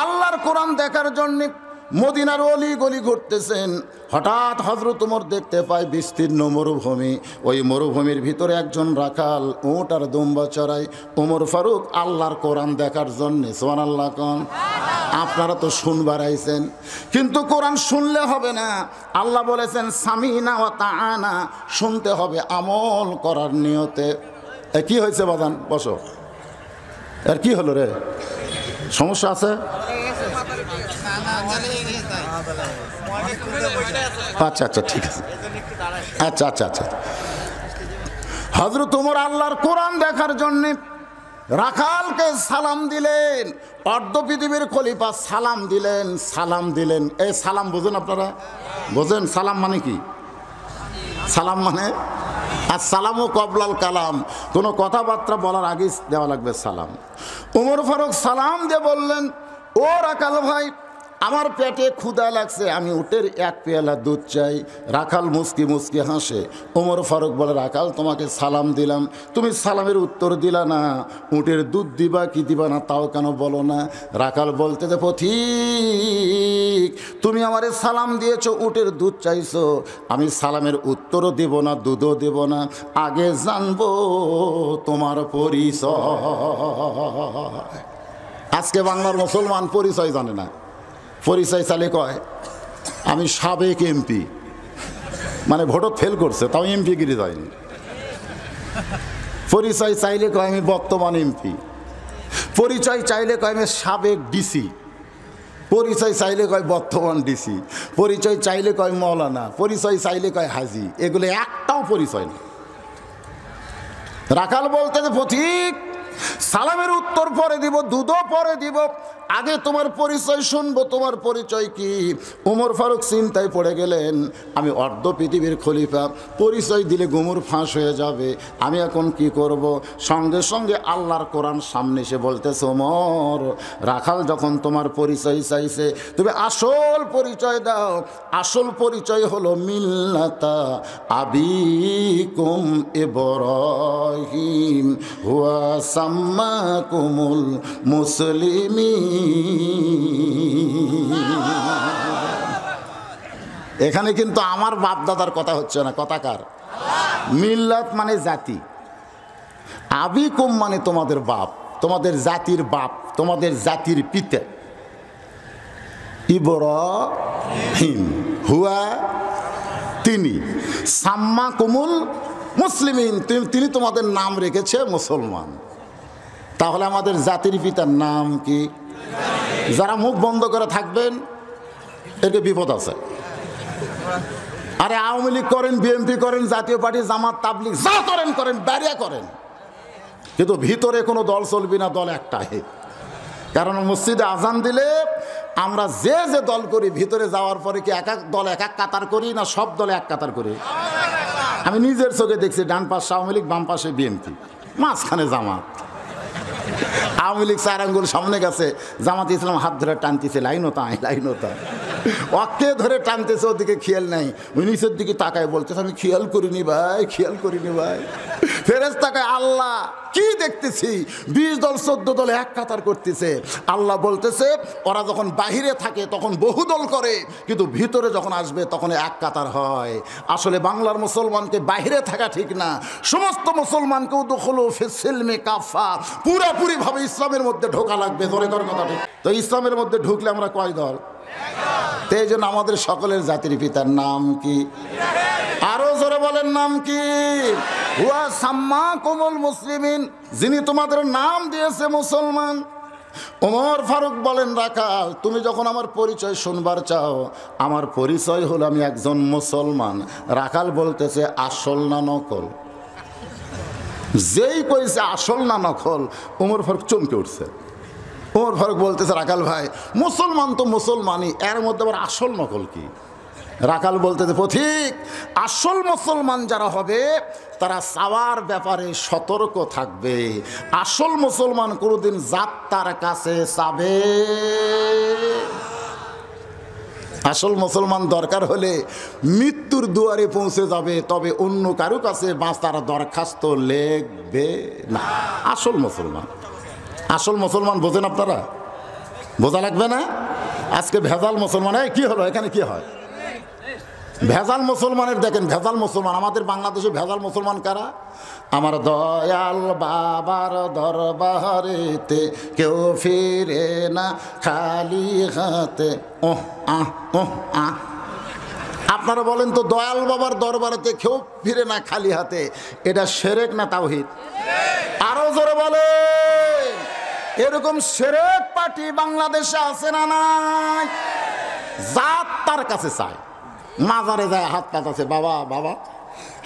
আল্লাহর কোরআন দেখার জন্য মদিনার অলি গলি ঘুরতেছেন। হঠাৎ হযরত ওমর দেখতে পায় বিস্তীর্ণ মরুভূমি। ওই মরুভূমির ভিতরে একজন রাখাল উট আর দুম্বা চড়ায়। ওমর ফারুক আল্লাহর কোরআন দেখার জন্যে, সুবহানাল্লাহ কোন। আপনারা তো শুনবার আইছেন, কিন্তু কোরআন শুনলে হবে না। আল্লাহ বলেছেন সামিনা ওয়া তাআনা, শুনতে হবে আমল করার নিয়তে। কি হয়েছে বাজান? বসো। আর কি হলো রে? সমস্যা আছে? আচ্ছা আচ্ছা ঠিক আছে, আচ্ছা আচ্ছা আচ্ছা। হযরত ওমর আল্লাহর কোরআন দেখার জন্য রাখালকে সালাম দিলেন। অর্ধ পৃথিবীর খলিফা সালাম দিলেন, সালাম দিলেন। এই সালাম বোঝেন আপনারা? বোঝেন সালাম মানে কি? সালাম মানে আসসালামু কবলাল কালাম, কোনো কথাবার্তা বলার আগে দেওয়া লাগবে সালাম। ওমর ফারুক সালাম দিয়ে বললেন, ও রাখাল ভাই, আমার পেটে ক্ষুধা লাগছে, আমি উটের এক পেয়ালা দুধ চাই। রাখাল মুস্কি মুস্কি হাসে। ওমর ফারুক বলে, রাখাল তোমাকে সালাম দিলাম, তুমি সালামের উত্তর দিলা না, উটের দুধ দিবা কি দিবা না তাও কেন বলো না? রাখাল বলতে যে পথিক, তুমি আমারে সালাম দিয়েছো, উটের দুধ চাইছো, আমি সালামের উত্তরও দেব না, দুধও দেব না, আগে জানবো তোমার পরিচয়। আজকে বাংলার মুসলমান পরিচয় জানে না। পরিচয় চালে কয় আমি সাবেক এমপি, মানে ভোটত ফেল করছে তাও এমপি গিরি যায়নি। পরিচয় চাইলে কয় আমি বর্তমান এমপি। পরিচয় চাইলে কয় আমি সাবেক ডিসি। পরিচয় চাইলে কয় বর্তমান ডিসি। পরিচয় চাইলে কয় মৌলানা। পরিচয় চাইলে কয় হাজি। এগুলো একটাও পরিচয় না। রাখাল বলতে যে পথিক, সালামের উত্তর পরে দিব, দুধও পরে দিব, আগে তোমার পরিচয় শুনবো, তোমার পরিচয় কি? ওমর ফারুক চিন্তায় পড়ে গেলেন, আমি অর্ধ পৃথিবীর খলিফা, পরিচয় দিলে গুমর ফাঁস হয়ে যাবে, আমি এখন কি করব? সঙ্গে সঙ্গে আল্লাহর কোরআন সামনে এসে বলতেছে, ওমর, রাখাল যখন তোমার পরিচয় চাইছে, তুমি আসল পরিচয় দাও। আসল পরিচয় হলো মিল্লাতা আবিকুম ইব্রাহিম হুয়া সাম্মাকুমুল মুসলিমিন। এখানে কিন্তু আমার বাপ দাদার কথা হচ্ছে না, কথা কার? মিল্লাত মানে জাতি, আবিকুম মানে তোমাদের বাপ, তোমাদের জাতির বাপ, তোমাদের জাতির পিতা। ইব্রাহিম হুয়া তিনি, সাম্মাকুমুল মুসলিমিন তিনি তোমাদের নাম রেখেছে মুসলমান। তাহলে আমাদের জাতির পিতার নাম কি? যারা মুখ বন্ধ করে থাকবেন এতে বিপদ আছে। আরে আওয়ামী লীগ করেন, বিএনপি করেন, জাতীয় পার্টি, জামাত, তাবলীগ যা করেন করেন, বাইরে করেন, কিন্তু ভিতরে কোনো দল চলবি না, দল একটাই। কারণ মসজিদে আজান দিলে আমরা যে যে দল করি, ভিতরে যাওয়ার পরে কি এক এক দল এক এক কাতার করি না সব দলে এক কাতার করি? আমি নিজের চোখে দেখছি, ডান পাশে আওয়ামী লীগ, বাম পাশে বিএনপি, মাঝখানে জামাত। আওয়ামী লীগ 4 আঙ্গুল সামনে গেছে, জামাত ইসলাম হাত ধরে টানতেছে, লাইনতায় লাইনতায়, ওকে ধরে টানতেছে, ওদিকে খেয়াল নাই। ওই নিচের দিকে তাকায় বলতেছে, আমি খেয়াল করিনি ভাই, খেয়াল করিনি ভাই। ফেরেশতা তাকায়, আল্লাহ কি দেখতেছি, 20 দল 14 দল এক কাতার করতেছে। আল্লাহ বলতেছে, ওরা যখন বাহিরে থাকে তখন বহু দল করে, কিন্তু ভিতরে যখন আসবে তখন এক কাতার হয়। আসলে বাংলার মুসলমানকে বাহিরে থাকা ঠিক না, সমস্ত মুসলমানকে উদখুলু ফিস-সিলমি কাফা, পুরোপুরি ভাবে ইসলামের মধ্যে ঢোকা লাগবে। ধরে ধর কথা ঠিক তো, ইসলামের মধ্যে ঢুকলে আমরা কয় দল? তো এই জন্য আমাদের সকলের জাতির পিতার নাম কি? আরো জোরে বলেন, নাম কি? হুয়া সাম্মাকুমুল মুসলিমিন, যিনি তোমাদের নাম দিয়েছে মুসলমান। ওমর ফারুক বলেন, রাখাল তুমি যখন আমার পরিচয় শুনবার চাও, আমার পরিচয় হলো আমি একজন মুসলমান। রাখাল বলতেছে, আসল না নকল? যেই কইছে আসল না নকল, ওমর ফারুক চমকে উঠছে। ওমর ফারুক বলতেছে, রাখাল ভাই, মুসলমান তো মুসলমানই, এর মধ্যে আবার আসল নকল কি? রাখাল বলতেছে, পথিক, আসল মুসলমান যারা হবে তারা চাওয়ার ব্যাপারে সতর্ক থাকবে। আসল মুসলমান কোনোদিন জাত্তার কাছে চাবে। আসল মুসলমান দরকার হলে মৃত্যুর দুয়ারে পৌঁছে যাবে, তবে অন্য কারো কাছে বাঁচার দরখাস্ত লিখবে না। আসল মুসলমান, আসল মুসলমান বোঝেন আপনারা? বোঝা লাগবে না? আজকে ভেজাল মুসলমান, এই কি হলো এখানে কি হয়? ভেজাল মুসলমানের দেখেন, ভেজাল মুসলমান আমাদের বাংলাদেশে ভেজাল মুসলমান কারা? আমার দয়াল বাবার দরবারেতে কেউ ফিরে না খালি হাতে। ওহ আহ ওহ আহ। আপনারা বলেন তো, দয়াল বাবার দরবারেতে কেউ ফিরে না খালি হাতে, এটা শিরক না তাওহীদ? আরো জোরে বলেন। এরকম শিরক পার্টি বাংলাদেশে আছে না নাই? জাত তার কাছে চায়, মাজারে যায় হাত পাতাছে, বাবা বাবা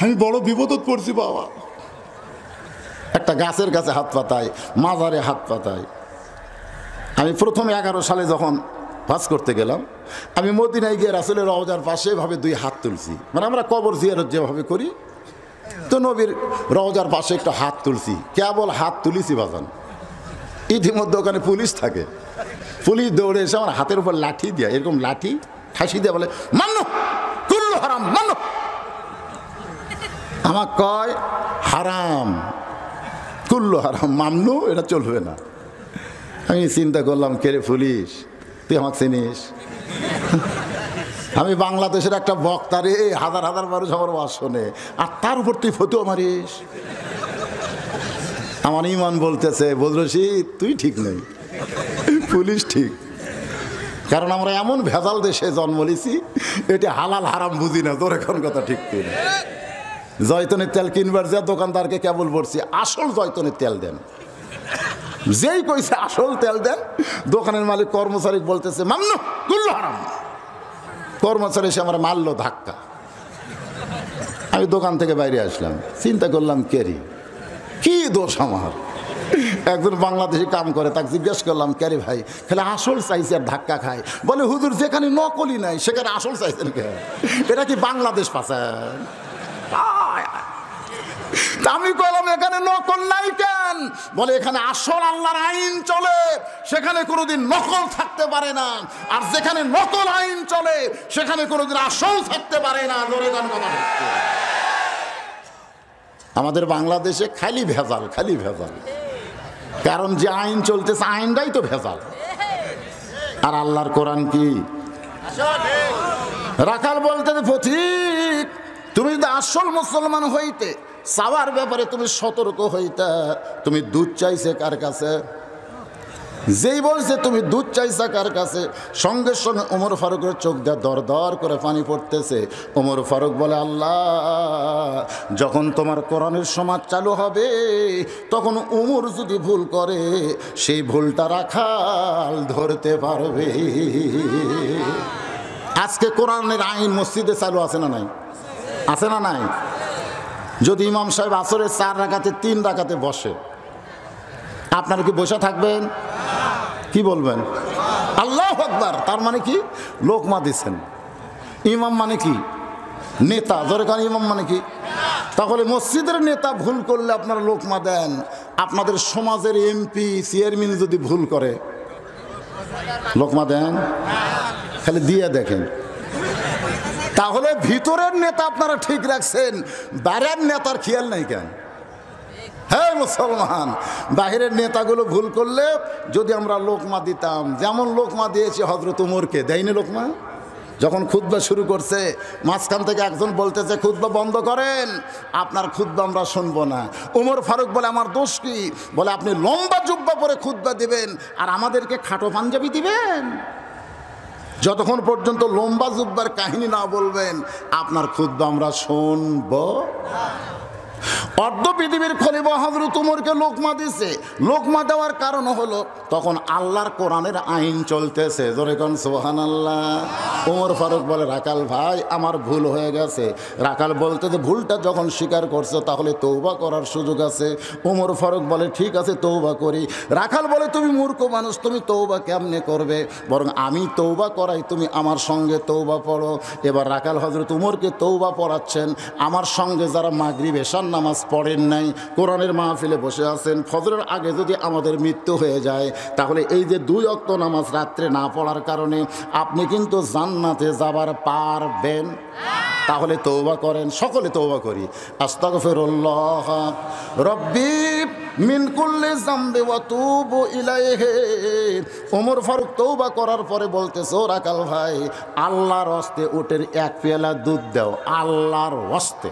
আমি বড় বিপদত পড়ছি বাবা। একটা গাছের কাছে হাত পাতায়, মাজারে হাত পাতায়। আমি প্রথম 11 সালে যখন হজ করতে গেলাম, আমি মদিনায় গিয়ে রাসূলের রওজার পাশে এভাবে 2 হাত তুলছি, মানে আমরা কবর জিয়ারত যেভাবে করি, তো নবীর রওজার পাশে একটা হাত তুলছি। কেবল হাত তুলিছি বাজান, ইতিমধ্যে ওখানে পুলিশ থাকে। পুলিশ দৌড়ে এসে আমার হাতের উপর লাঠি দিয়ে, এরকম লাঠি ঠাসি দিয়ে বলে, মানো কুল্লু হারাম, মানো। আমার কয় হারাম, কুল্লু হারাম, মামনু, এটা চলবে না। আমি চিন্তা করলাম, কে রে পুলিশ, তুই আমাকে চিনিস? আমি বাংলাদেশের একটা বক্তা রে, হাজার হাজার মানুষ আমার ওয়াজ শোনে, আর তার উপর তুই ফতুয়া মারিস। আমার ইমান বলতেছে, বদরশি তুই ঠিক নেই, পুলিশ ঠিক। কারণ আমরা এমন ভেজাল দেশে জন্ম নিয়েছি, এটা হালাল হারাম বুঝি না। তোর এখন কথা ঠিক কিনা? জয়তনের তেল কিনবার যা দোকানদারকে কেবল বলছি, আসল জয়তনের তেল দেন। যেই কইছে আসল তেল দেন, দোকানের মালিক কর্মচারী বলতেছে মামনু কুল্লু হারাম। কর্মচারী এসে আমার মারলো ধাক্কা। আমি দোকান থেকে বাইরে আসলাম, চিন্তা করলাম কেরি কি দোষ আমার। একজন বাংলাদেশি কাম করে, তাকে জিজ্ঞেস করলাম, ক্যারে ভাই খেলে আসল চাইছে আর ধাক্কা খায়? বলে হুজুর যেখানে নকলি নাই সেখানে আসল চাইছেন কে? এটা কি বাংলাদেশ পাচ্ছেন? আমি বললাম এখানে নকল নাই কেন? বলে এখানে আসল আল্লাহর আইন চলে, সেখানে কোনোদিন নকল থাকতে পারে না, আর যেখানে নকল আইন চলে সেখানে কোনোদিন আসল থাকতে পারে না। জোরে গান কথা হচ্ছে। আমাদের বাংলাদেশে খালি ভেজাল, খালি ভেজাল। কারণ যে আইন চলতেছে আইনটাই তো ভেজাল। আর আল্লাহর কোরআন কি? রাখাল বলতে পথিক, তুমি যদি আসল মুসলমান হইতে চাওয়ার ব্যাপারে তুমি সতর্ক হইতা। তুমি দুধ চাইছে কার কাছে? যেই বলছে তুমি দুধ চাইছা কার কাছে, সঙ্গে সঙ্গে ওমর ফারুকের চোখ দিয়ে দর দর করে পানি পড়তেছে। ওমর ফারুক বলে, আল্লাহ যখন তোমার কোরআনের সমাজ চালু হবে, তখন ওমর যদি ভুল করে সেই ভুলটা রাখাল ধরতে পারবে। আজকে কোরআনের আইন মসজিদে চালু আছে না নাই? আছে না নাই? যদি ইমাম সাহেব আসরের 4 রাকাতে 3 রাকাতে বসে, আপনারা কি বসে থাকবেন? কি বলবেন? আল্লাহু আকবার। তার মানে কি? লোকমা দিচ্ছেন। ইমাম মানে কি? নেতা। ধরে কারণ ইমাম মানে কি? তাহলে মসজিদের নেতা ভুল করলে আপনারা লোকমা দেন, আপনাদের সমাজের এমপি চেয়ারম্যান যদি ভুল করে লোকমা দেন? খালি দিয়ে দেখেন। তাহলে ভিতরের নেতা আপনারা ঠিক রাখছেন, বাইরের নেতার খেয়াল নাই কেন? হ্যাঁ মুসলমান, বাহিরের নেতাগুলো ভুল করলে যদি আমরা লোকমা দিতাম, যেমন লোকমা দিয়েছি হযরত ওমরকে, দেয়নি লোকমা? যখন খুতবা শুরু করছে, মাঝখান থেকে একজন বলতেছে খুতবা বন্ধ করেন, আপনার খুতবা আমরা শুনবো না। ওমর ফারুক বলে, আমার দোষ কি? বলে, আপনি লম্বা জুব্বা পরে খুতবা দিবেন আর আমাদেরকে খাটো পাঞ্জাবি দিবেন। যতক্ষণ পর্যন্ত লম্বা জুব্বার কাহিনী না বলবেন, আপনার খুতবা আমরা শুনবো। অর্ধ পৃথিবীর খলিফা হযরত ওমরকে লোকমা দিছে। লোকমা দেওয়ার কারণ হলো তখন আল্লাহর কোরআনের আইন চলতেছে। জোরে কোন সুবহানাল্লাহ। ওমর ফারুক বলে, রাখাল ভাই আমার ভুল হয়ে গেছে। রাখাল বলতে যে ভুলটা যখন স্বীকার করছো তাহলে তওবা করার সুযোগ আছে। ওমর ফারুক বলে, ঠিক আছে তওবা করি। রাখাল বলে, তুমি মূর্খ মানুষ, তুমি তওবা কেমনে করবে? বরং আমি তওবা করাই, তুমি আমার সঙ্গে তওবা পড়ো। এবার রাখাল হযরত ওমরকে তওবা পড়াচ্ছেন। আমার সঙ্গে যারা মাগরিব এশার নামাজ পড়েন নাই, কোরআনের মাহফিলে বসে আছেন, ফজরের আগে যদি আমাদের মৃত্যু হয়ে যায়, তাহলে এই যে 2 ওয়াক্ত নামাজ রাত্রে না পড়ার কারণে আপনি কিন্তু জান্নাতে যাবার পারবেন। তাহলে তওবা করেন, সকলে তওবা করি। আস্তাগফিরুল্লাহ রব্বি মিন কুল্লি যামবি ওয়া তুবু ইলাইহি। ওমর ফারুক তওবা করার পরে বলতেছে, রাখাল ভাই আল্লাহর হস্তে উটের এক পেয়ালা দুধ দাও, আল্লাহর হস্তে।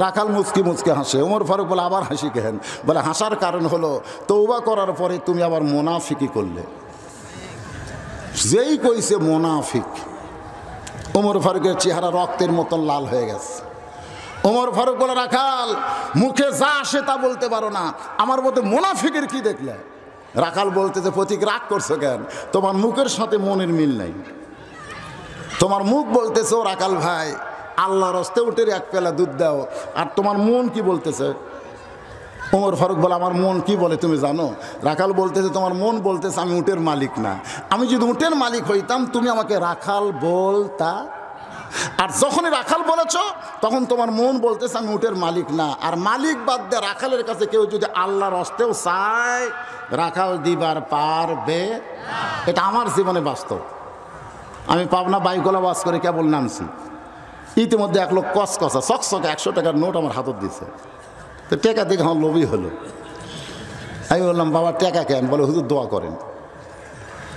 রাখাল মুচকি মুচকি হাসে। ওমর ফারুক বলে, আবার হাসি কেন? বলে, হাসার কারণ হলো তওবা করার পরে তুমি আবার মুনাফিকি করলে। যেই কইছে মুনাফিক, ওমর ফারুকের চেহারা রক্তের মতন লাল হয়ে গেছে। ওমর ফারুক বলে, রাখাল মুখে যা আসে তা বলতে পারো না, আমার মধ্যে মুনাফিকের কি দেখলে? রাখাল বলতে যে, প্রতীক রাগ করছো কেন? তোমার মুখের সাথে মনের মিল নাই। তোমার মুখ বলতেছে, ও রাখাল ভাই আল্লাহর হস্তে উটের এক পেলা দুধ দাও, আর তোমার মন কি বলতেছে? ওমর ফারুক বলে, আমার মন কি বলে তুমি জানো? রাখাল বলতেছে, তোমার মন বলতেছে আমি উটের মালিক না। আমি যদি উটের মালিক হইতাম তুমি আমাকে রাখাল বলতা। আর যখনই রাখাল বলেছ তখন তোমার মন বলতেছে আমি উটের মালিক না। আর মালিক বাদ দিয়ে রাখালের কাছে কেউ যদি আল্লাহর হস্তেও চায়, রাখাল দিবার পারবে। এটা আমার জীবনে বাস্তব। আমি পাবনা বাইকলা বাস করে কেবল নামছি, ইতিমধ্যে এক লোক কসকসা চকচকে 100 টাকার নোট আমার হাতত দিছে। তো টেকা দেখে আমার লোভই হলো। আমি বললাম, বাবা টেকা কেন? বলে, হুজুর দোয়া করেন।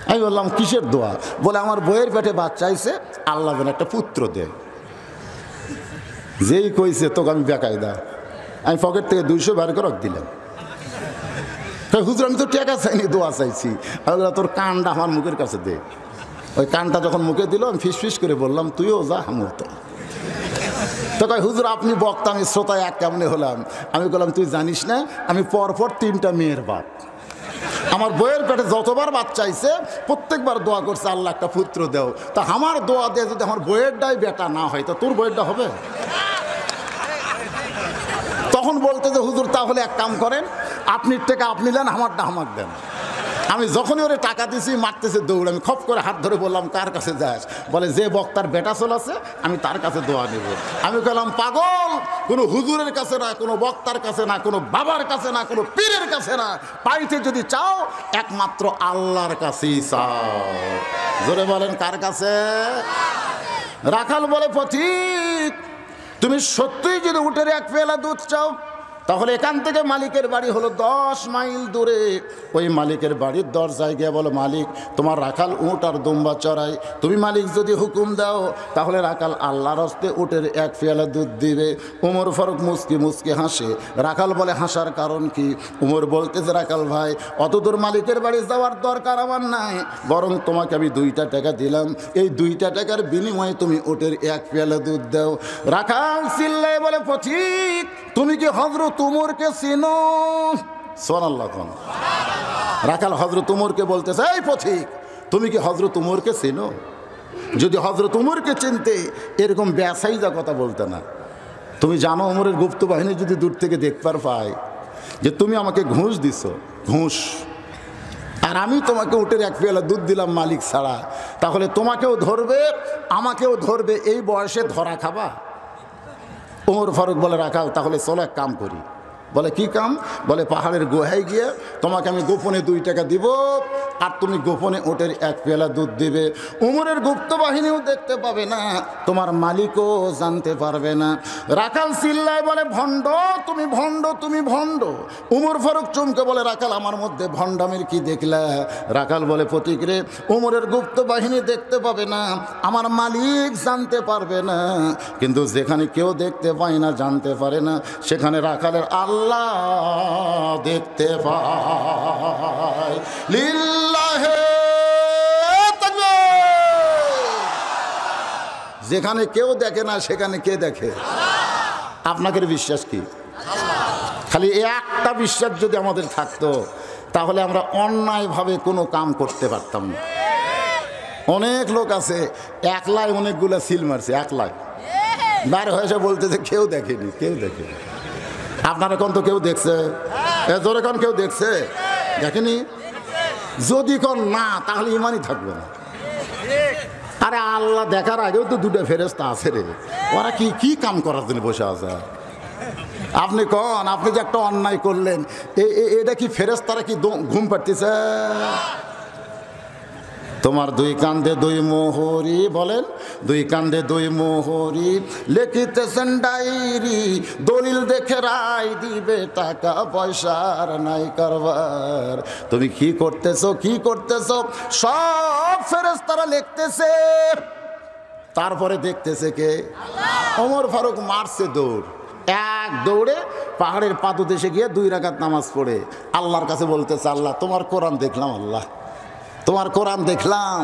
আমি বললাম, কিসের দোয়া? বলে, আমার বইয়ের পেটে বাচ্চা আইছে, আল্লাহ যেন একটা পুত্র দেয়। যেই কইছে তোকে আমি বেকায়দা, আমি পকেট থেকে 200 বের করে দিলাম। হুজুর আমি তো টেকা চাইনি, দোয়া চাইছি। আমি বললাম, তোর কানটা আমার মুখের কাছে দে। ওই কানটা যখন মুখে দিল, আমি ফিস করে বললাম, তুইও যা আমিও তাই। তো কয়, হুজুর আপনি বক্তা, আমি শ্রোতা, এক কেমনে হলাম? আমি বললাম, তুই জানিস না আমি পরপর 3টা মেয়ের বাপ। আমার বইয়ের পেটে যতবার বাচ্চা আইছে প্রত্যেকবার দোয়া করছে আল্লাহ একটা পুত্র দেও। তা আমার দোয়া দিয়ে যদি আমার বইয়েরটাই বেটা না হয়, তা তোর বইয়েরটা হবে? তখন বলতে যে, হুজুর তাহলে এক কাম করেন, আপনি টাকা আপনি দেন, আমারটা আমার দেন। আমি যখনই ওরে টাকা দিছি মারতেছে দৌড়। আমি খপ করে হাত ধরে বললাম, কার কাছে যাস? বলে, যে বক্তার বেটা চলাছে আমি তার কাছে দোয়া নেব। আমি বললাম, পাগল, কোনো হুজুরের কাছে না, কোনো বক্তার কাছে না, কোনো বাবার কাছে না, কোনো পীরের কাছে না, পাইতে যদি চাও একমাত্র আল্লাহর কাছেই চাও। জোরে বলেন, কার কাছে? রাখাল বলে, পথিক তুমি সত্যিই যদি উটের এক পেয়ালা দুধ চাও, তাহলে এখান থেকে মালিকের বাড়ি হলো 10 মাইল দূরে। ওই মালিকের বাড়ির দরজায় গিয়ে বলো, মালিক তোমার রাখাল উট আর দুম্বা চড়াই, তুমি মালিক যদি হুকুম দাও তাহলে রাখাল আল্লাহর হস্তে উটের এক পেয়ালা দুধ দিবে। ওমর ফারুক মুচকি মুচকি হাসে। রাখাল বলে, হাসার কারণ কি? ওমর বলতেছে, রাখাল ভাই অতদূর মালিকের বাড়ি যাওয়ার দরকার আমার নাই, বরং তোমাকে আমি 2টা টাকা দিলাম, এই 2টা টাকার বিনিময়ে তুমি উটের এক পেয়ালা দুধ দাও। রাখাল চিল্লায় বলে, পথিক তুমি কি হযরত উমরকে চিনো? সুবহানাল্লাহ। রাখাল হযরত উমরকে বলতেছে, এই পথিক তুমি কি হযরত উমরকে চিনো? যদি হযরত উমরকে চিনতে এরকম বেসাইজা কথা বলতে না। তুমি জানো উমরের গুপ্ত বাহিনী যদি দূর থেকে দেখবার পায় যে তুমি আমাকে ঘুষ দিছো, ঘুষ, আর আমি তোমাকে উটের এক পেয়ালা দুধ দিলাম মালিক ছাড়া, তাহলে তোমাকেও ধরবে আমাকেও ধরবে, এই বয়সে ধরা খাবা? ওমর ফারুক বলে, রাখাল তাহলে চলো এক কাম করি। বলে, কি কাম? বলে, পাহাড়ের গুহায় গিয়ে তোমাকে আমি গোপনে 2 টাকা দিব, আর তুমি গোপনে ওটের এক পেয়ালা দুধ দিবে। উমরের গুপ্ত বাহিনীও দেখতে পাবে না, তোমার মালিকও জানতে পারবে না। রাখাল চিল্লায় বলে, ভণ্ড তুমি, ভণ্ড তুমি, ভণ্ড। উমর ফারুক চমকে বলে, রাখাল আমার মধ্যে ভণ্ডামের কি দেখলা? রাখাল বলে, পথিক রে, উমরের গুপ্ত বাহিনী দেখতে পাবে না, আমার মালিক জানতে পারবে না, কিন্তু যেখানে কেউ দেখতে পায় না, জানতে পারে না, সেখানে রাখালের আল্লাহ দেখতে পায়। লিল্লাহে তাকবীর। যেখানে কেউ দেখে না সেখানে কে দেখে? আপনাদের বিশ্বাস কি? খালি একটা বিশ্বাস যদি আমাদের থাকতো তাহলে আমরা অন্যায়ভাবে কোনো কাম করতে পারতাম না। অনেক লোক আছে একলাই অনেকগুলো সিল মারছে, একলাই বার হয়েছে বলতেছে কেউ দেখেনি, কেউ দেখেনি। আপনারা কোন তো কেউ দেখছে? জোরে কোন কেউ দেখছে? দেখেনি? যদি কোন না তাহলে ইমানই থাকবে না। আরে আল্লাহ দেখার আগেও তো 2টা ফেরেশতা আছে রে, ওরা কি কি কাম করার জন্য বসে আছে? আপনি কোন, আপনি যে একটা অন্যায় করলেন, এটা কি ফেরেশতারা কি ঘুম পাড়তেছে? তোমার দুই কান্দে দুই মোহরি, বলেন দুই কান্দে দুই মোহরি, লিখিতেছেন ডায়েরি, দলিল দেখে রায় দিবে, টাকা পয়সার নাই কারবার। তুমি কি করতেছো, কি করতেছো, সব ফেরেশতারা লিখতেছে। তারপরে দেখতেছে কে? ওমর ফারুক মারছে দৌড়, এক দৌড়ে পাহাড়ের পাদদেশে গিয়ে 2 রাকাত নামাজ পড়ে আল্লাহর কাছে বলতেছে, আল্লাহ তোমার কোরআন দেখলাম, আল্লাহ তোমার কোরআন দেখলাম,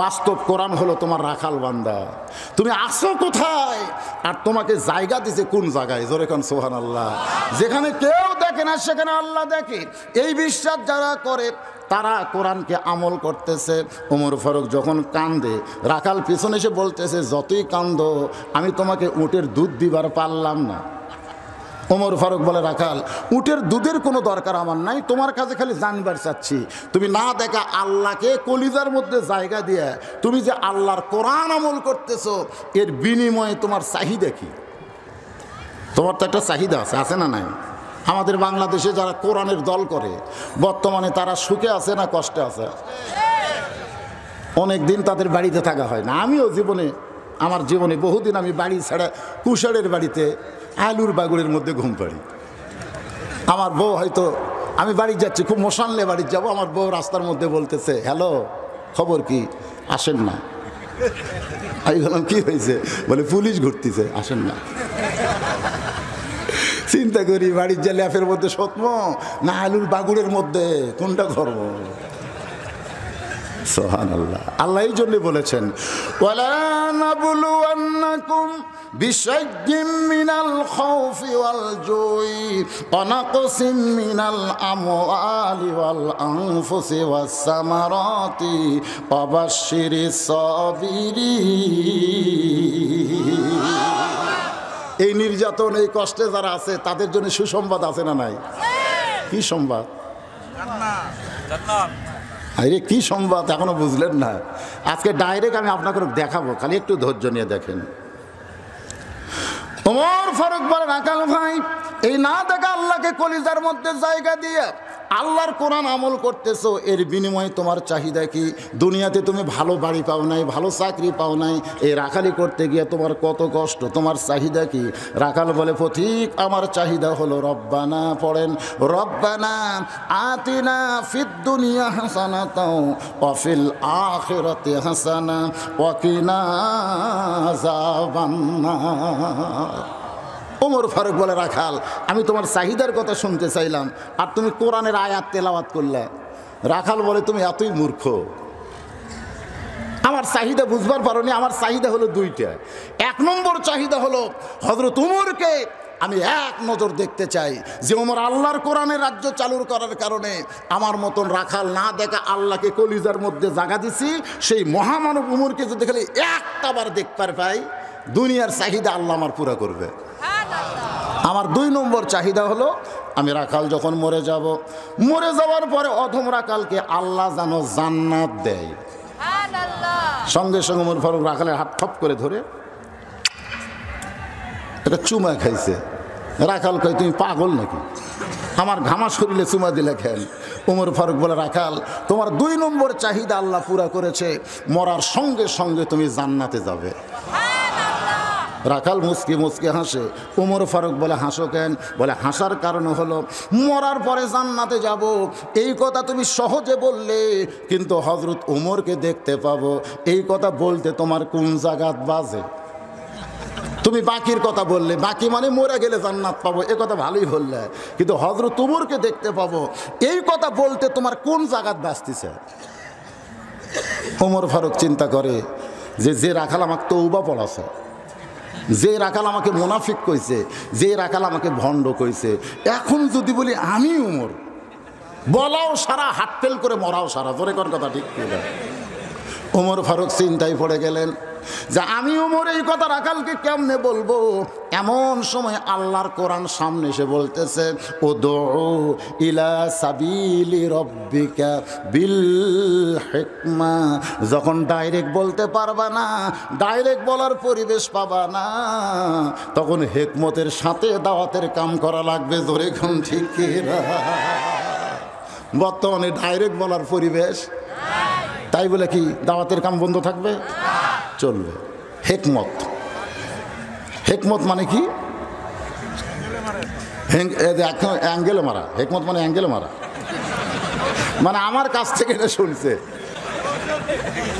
বাস্তব কোরআন হলো তোমার রাখাল বান্দা, তুমি আসো কোথায়, আর তোমাকে জায়গা দিছে কোন জায়গায়, জোরে কোন সুবহানাল্লাহ। যেখানে কেউ দেখে না সেখানে আল্লাহ দেখে, এই বিশ্বাস যারা করে তারা কোরআনকে আমল করতেছে। ওমর ফারুক যখন কান্দে, রাখাল পিছনে এসে বলতেছে, যতই কান্দো আমি তোমাকে উটের দুধ দিবার পারলাম না। ওমর ফারুক বলে, রাখাল উটের দুধের কোনো দরকার আমার নাই, তোমার কাছে খালি জানবার চাচ্ছি, তুমি না দেখা আল্লাহকে কলিজার মধ্যে জায়গা দিয়ে তুমি যে আল্লাহর কোরআন আমল করতেছো, এর বিনিময়ে তোমার চাহিদা কি? তোমার তো একটা চাহিদা আছে, আছে না নাই? আমাদের বাংলাদেশে যারা কোরআনের দল করে বর্তমানে তারা সুখে আছে না কষ্টে আছে? অনেক দিন তাদের বাড়িতে থাকা হয় না। আমিও আমার জীবনে বহুদিন আমি বাড়ি ছাড়া কুশারের বাড়িতে আলুর বাগুড়ের মধ্যে ঘুম পাড়ি। আমার বউ হয়তো, আমি বাড়ি যাচ্ছি, খুব মশানলে বাড়ি যাব, আমার বউ রাস্তার মধ্যে বলতেছে, হ্যালো খবর কি, আসেন না। আমি বললাম কি হয়েছে? বলে পুলিশ ঘুরতেছে, আসেন না। চিন্তা করি বাড়ির যে ল্যাপের মধ্যে সত্য না আলুর বাগুড়ের মধ্যে, কোনটা ধর্ম? সুবহানাল্লাহ। আল্লাহ এই জন্য বলেছেন, ওয়ালা নাবলুওয়ান্নাকুম বিশাইয়্যিম মিনাল খাউফি ওয়াল জুই ওয়া নাকসিম মিনাল আমওয়ালি ওয়াল আনফুসি ওয়াস সামারাতি ওয়া বাশশিরিস সাবিরিন। এই নির্যাতন, এই কষ্টে যারা আছে তাদের জন্য সুসংবাদ আছে না নাই? কি সংবাদ? আরে কি সংবাদ, এখনো বুঝলেন না? আজকে ডাইরেক্ট আমি আপনাকে দেখাবো, খালি একটু ধৈর্য নিয়ে দেখেন। ওমর ফারুক বলে, রাখাল ভাই, এই না দেখা আল্লাহকে কলিজার মধ্যে জায়গা দিয়ে আল্লাহর কোরআন আমল করতেছো, এর বিনিময়ে তোমার চাহিদা কি? দুনিয়াতে তুমি ভালো বাড়ি পাও নাই, ভালো চাকরি পাও নাই, এই রাখালি করতে গিয়ে তোমার কত কষ্ট, তোমার চাহিদা কি? রাখাল বলে, পথিক আমার চাহিদা হলো রব্বানা, পড়েন রব্বানা আতিনা ফিদ দুনিয়া হাসানাতাও ওয়া ফিল আখিরাতি হাসানা ওয়া কিনা আযাবান্নার। ওমর ফারুক বলে, রাখাল আমি তোমার চাহিদার কথা শুনতে চাইলাম, আর তুমি কোরআনের আয়াত তেলাওয়াত করলে। রাখাল বলে, তুমি এতই মূর্খ, আমার চাহিদা বুঝবার পারোনি। আমার চাহিদা হলো 2টা। 1 নম্বর চাহিদা হলো হযরত উমরকে আমি এক নজর দেখতে চাই, যে ওমর আল্লাহর কোরআনের রাজ্য চালু করার কারণে আমার মতন রাখাল না দেখা আল্লাহকে কলিজার মধ্যে জায়গা দিছি, সেই মহামানব উমরকে যদি খালি একটাবার দেখতে পাই, দুনিয়ার চাহিদা আল্লাহ আমার পুরা করবে। আমার 2 নম্বর চাহিদা হলো, আমি রাখাল যখন মরে যাব, মরে যাওয়ার পরে অধম রাখালকে আল্লাহ যেন জান্নাত দেয়। সঙ্গে সঙ্গে ওমর ফারুক রাখালের হাত ঠপ করে ধরে এটা চুমা খাইছে। রাখাল কয়, তুমি পাগল নাকি, আমার ঘামা শরীরে চুমা দিলে খেল? ওমর ফারুক বলে, রাখাল তোমার 2 নম্বর চাহিদা আল্লাহ পুরা করেছে, মরার সঙ্গে সঙ্গে তুমি জান্নাতে যাবে। রাখাল মুচকি মুচকি হাসে। ওমর ফারুক বলে, হাসো কেন? বলে, হাসার কারণ হলো মরার পরে জান্নাতে যাব, এই কথা তুমি সহজে বললে, কিন্তু হযরত ওমরকে দেখতে পাবো, এই কথা বলতে তোমার কোন জায়গাত বাজে? তুমি বাকির কথা বললে, বাকি মানে মরে গেলে জান্নাত পাবো, এ কথা ভালোই বললে, কিন্তু হযরত ওমরকে দেখতে পাবো, এই কথা বলতে তোমার কোন জায়গাত বাজতেছে? ওমর ফারুক চিন্তা করে যে রাখাল আমাকে তওবা পড়াছে, যে রাখাল আমাকে মুনাফিক কইছে, যে রাখাল আমাকে ভণ্ড কইছে, এখন যদি বলি আমি উমর, বলাও সারা, হাত ফেল করে মরাও সারা, জোরে কোন কথা ঠিক কিনা? ওমর ফারুক চিন্তায় পড়ে গেলেন যে আমি উমর এই কথা রাখালকে কেমনে বলবো। এমন সময় আল্লাহর কোরআন সামনে এসে বলতেছে, উদউ ইলা সাবিলি রব্বিকা বিল হিকমা। যখন ডাইরেক্ট বলতে পারবা না, ডাইরেক্ট বলার পরিবেশ পাবা না, তখন হিকমতের সাথে দাওয়াতের কাম করা লাগবে। জোরে কোন ঠিক কিনা? বর্তমানে ডাইরেক্ট বলার পরিবেশ, তাই তাই বলে কি দাওয়াতের কাম বন্ধ থাকবে? চলবে। হেকমত, হেকমত মানে কি? অ্যাঙ্গেলে মারা। হেকমত মানে অ্যাঙ্গেলে মারা, মানে আমার কাছ থেকে এটা শুনছে।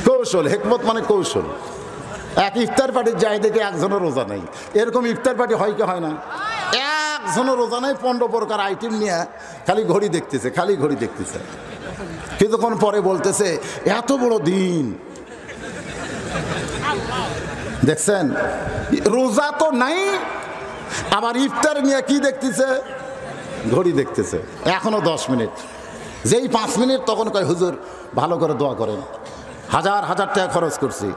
কৌশল, হেকমত মানে কৌশল। এক ইফতার পার্টির যাই দেখে একজনের রোজা নেই, এরকম ইফতার পার্টি হয় কি হয় না? একজনের রোজা নেই, 15 প্রকার আইটেম নিয়ে খালি ঘড়ি দেখতেছে, খালি ঘড়ি দেখতেছে। কিছুক্ষণ পরে বলতেছে এত বড় দিন, দেখছেন রোজা তো নাই, আবার ইফতার নিয়ে কি দেখতেছে? ঘড়ি দেখতেছে। এখনো 10 মিনিট, যেই 5 মিনিট তখন কয় হুজুর ভালো করে দোয়া করেন, হাজার হাজার টাকা খরচ করছি।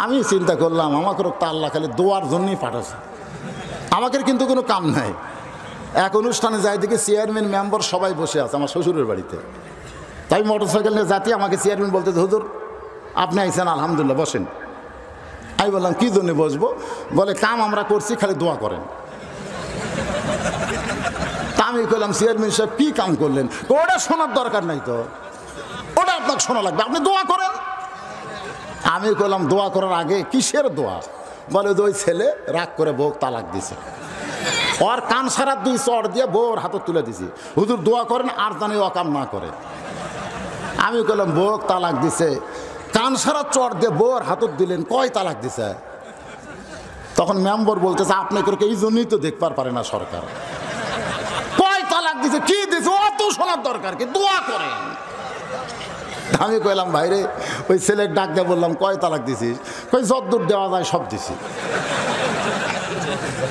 আমি চিন্তা করলাম আমাকে তো আল্লাহ খালি দোয়ার জন্যই পাঠাচ্ছে, আমাকে কিন্তু কোনো কাম নাই। এক অনুষ্ঠানে যাই দেখি চেয়ারম্যান মেম্বার সবাই বসে আছে আমার শ্বশুরের বাড়িতে। তাই মোটরসাইকেল নিয়ে যাতে আমাকে চেয়ারম্যান বলতেছে হুজুর আপনি আইছেন আলহামদুলিল্লাহ বসেন। আমি বললাম কী জন্য বসবো? বলে কাম আমরা করছি, খালি দোয়া করেন। তা আমি কইলাম চেয়ারম্যান সাহেব কী কাম করলেন? ওটা শোনার দরকার নাই তো, ওটা আপনাকে শোনা লাগবে, আপনি দোয়া করেন। আমি কইলাম দোয়া করার আগে কিসের দোয়া? বলে ওই ছেলে রাগ করে বউ তালাক দিছে, ওর কান সারা 2 চড় দিয়ে বউর হাতে তুলে দিছি, হুজুর দোয়া করেন আর জানি ও কাম না করে। আমি কইলাম বউ তালাক দিছে, কান সারা চড় দিয়ে বউর হাতত দিলেন, কয় তালাক দিছে? তখন মেম্বার বলতেছে আপনি করে এই জন্যই তো দেখবার পারে না সরকার, কয় তালাক দিছে, কি দিছে অত শোনার দরকার কি, দোয়া করেন। আমি কইলাম ভাইরে, ওই ছেলের ডাক দিয়ে বললাম কয় তালাক দিছিস? কই যতদূর দেওয়া যায় সব দিছি।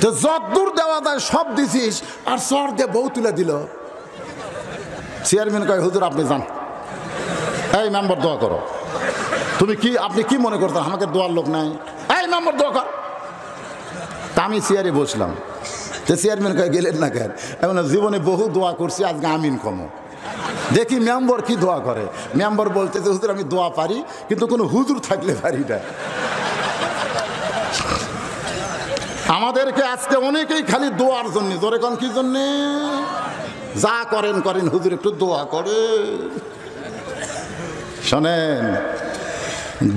তো যতদূর দেওয়া যায় সব দিছিস আর চর দিয়ে বউ তুলে দিল। চেয়ারম্যান কয় হুজুর আপনি যান, এই মেম্বার দোয়া করো। তুমি কি, আপনি কি মনে করতেন আমাকে দোয়ার লোক নাই? এই মেম্বার দোয়া কর। তা আমি চেয়ারে বসলাম। তো চেয়ারম্যান কয় গেলেন না কেন? এমন জীবনে বহু দোয়া করছি, আজকে আমিন কমো, দেখি মেম্বার কি দোয়া করে। মেম্বার বলতেছে হুজুর আমি দোয়া পারি, কিন্তু কোনো হুজুর থাকলে পারি না। আমাদেরকে আজকে অনেকেই খালি দোয়ার জন্য, জোরে কোন কি জন্যে? যা করেন করেন, হুজুর একটু দোয়া করে। শোনেন,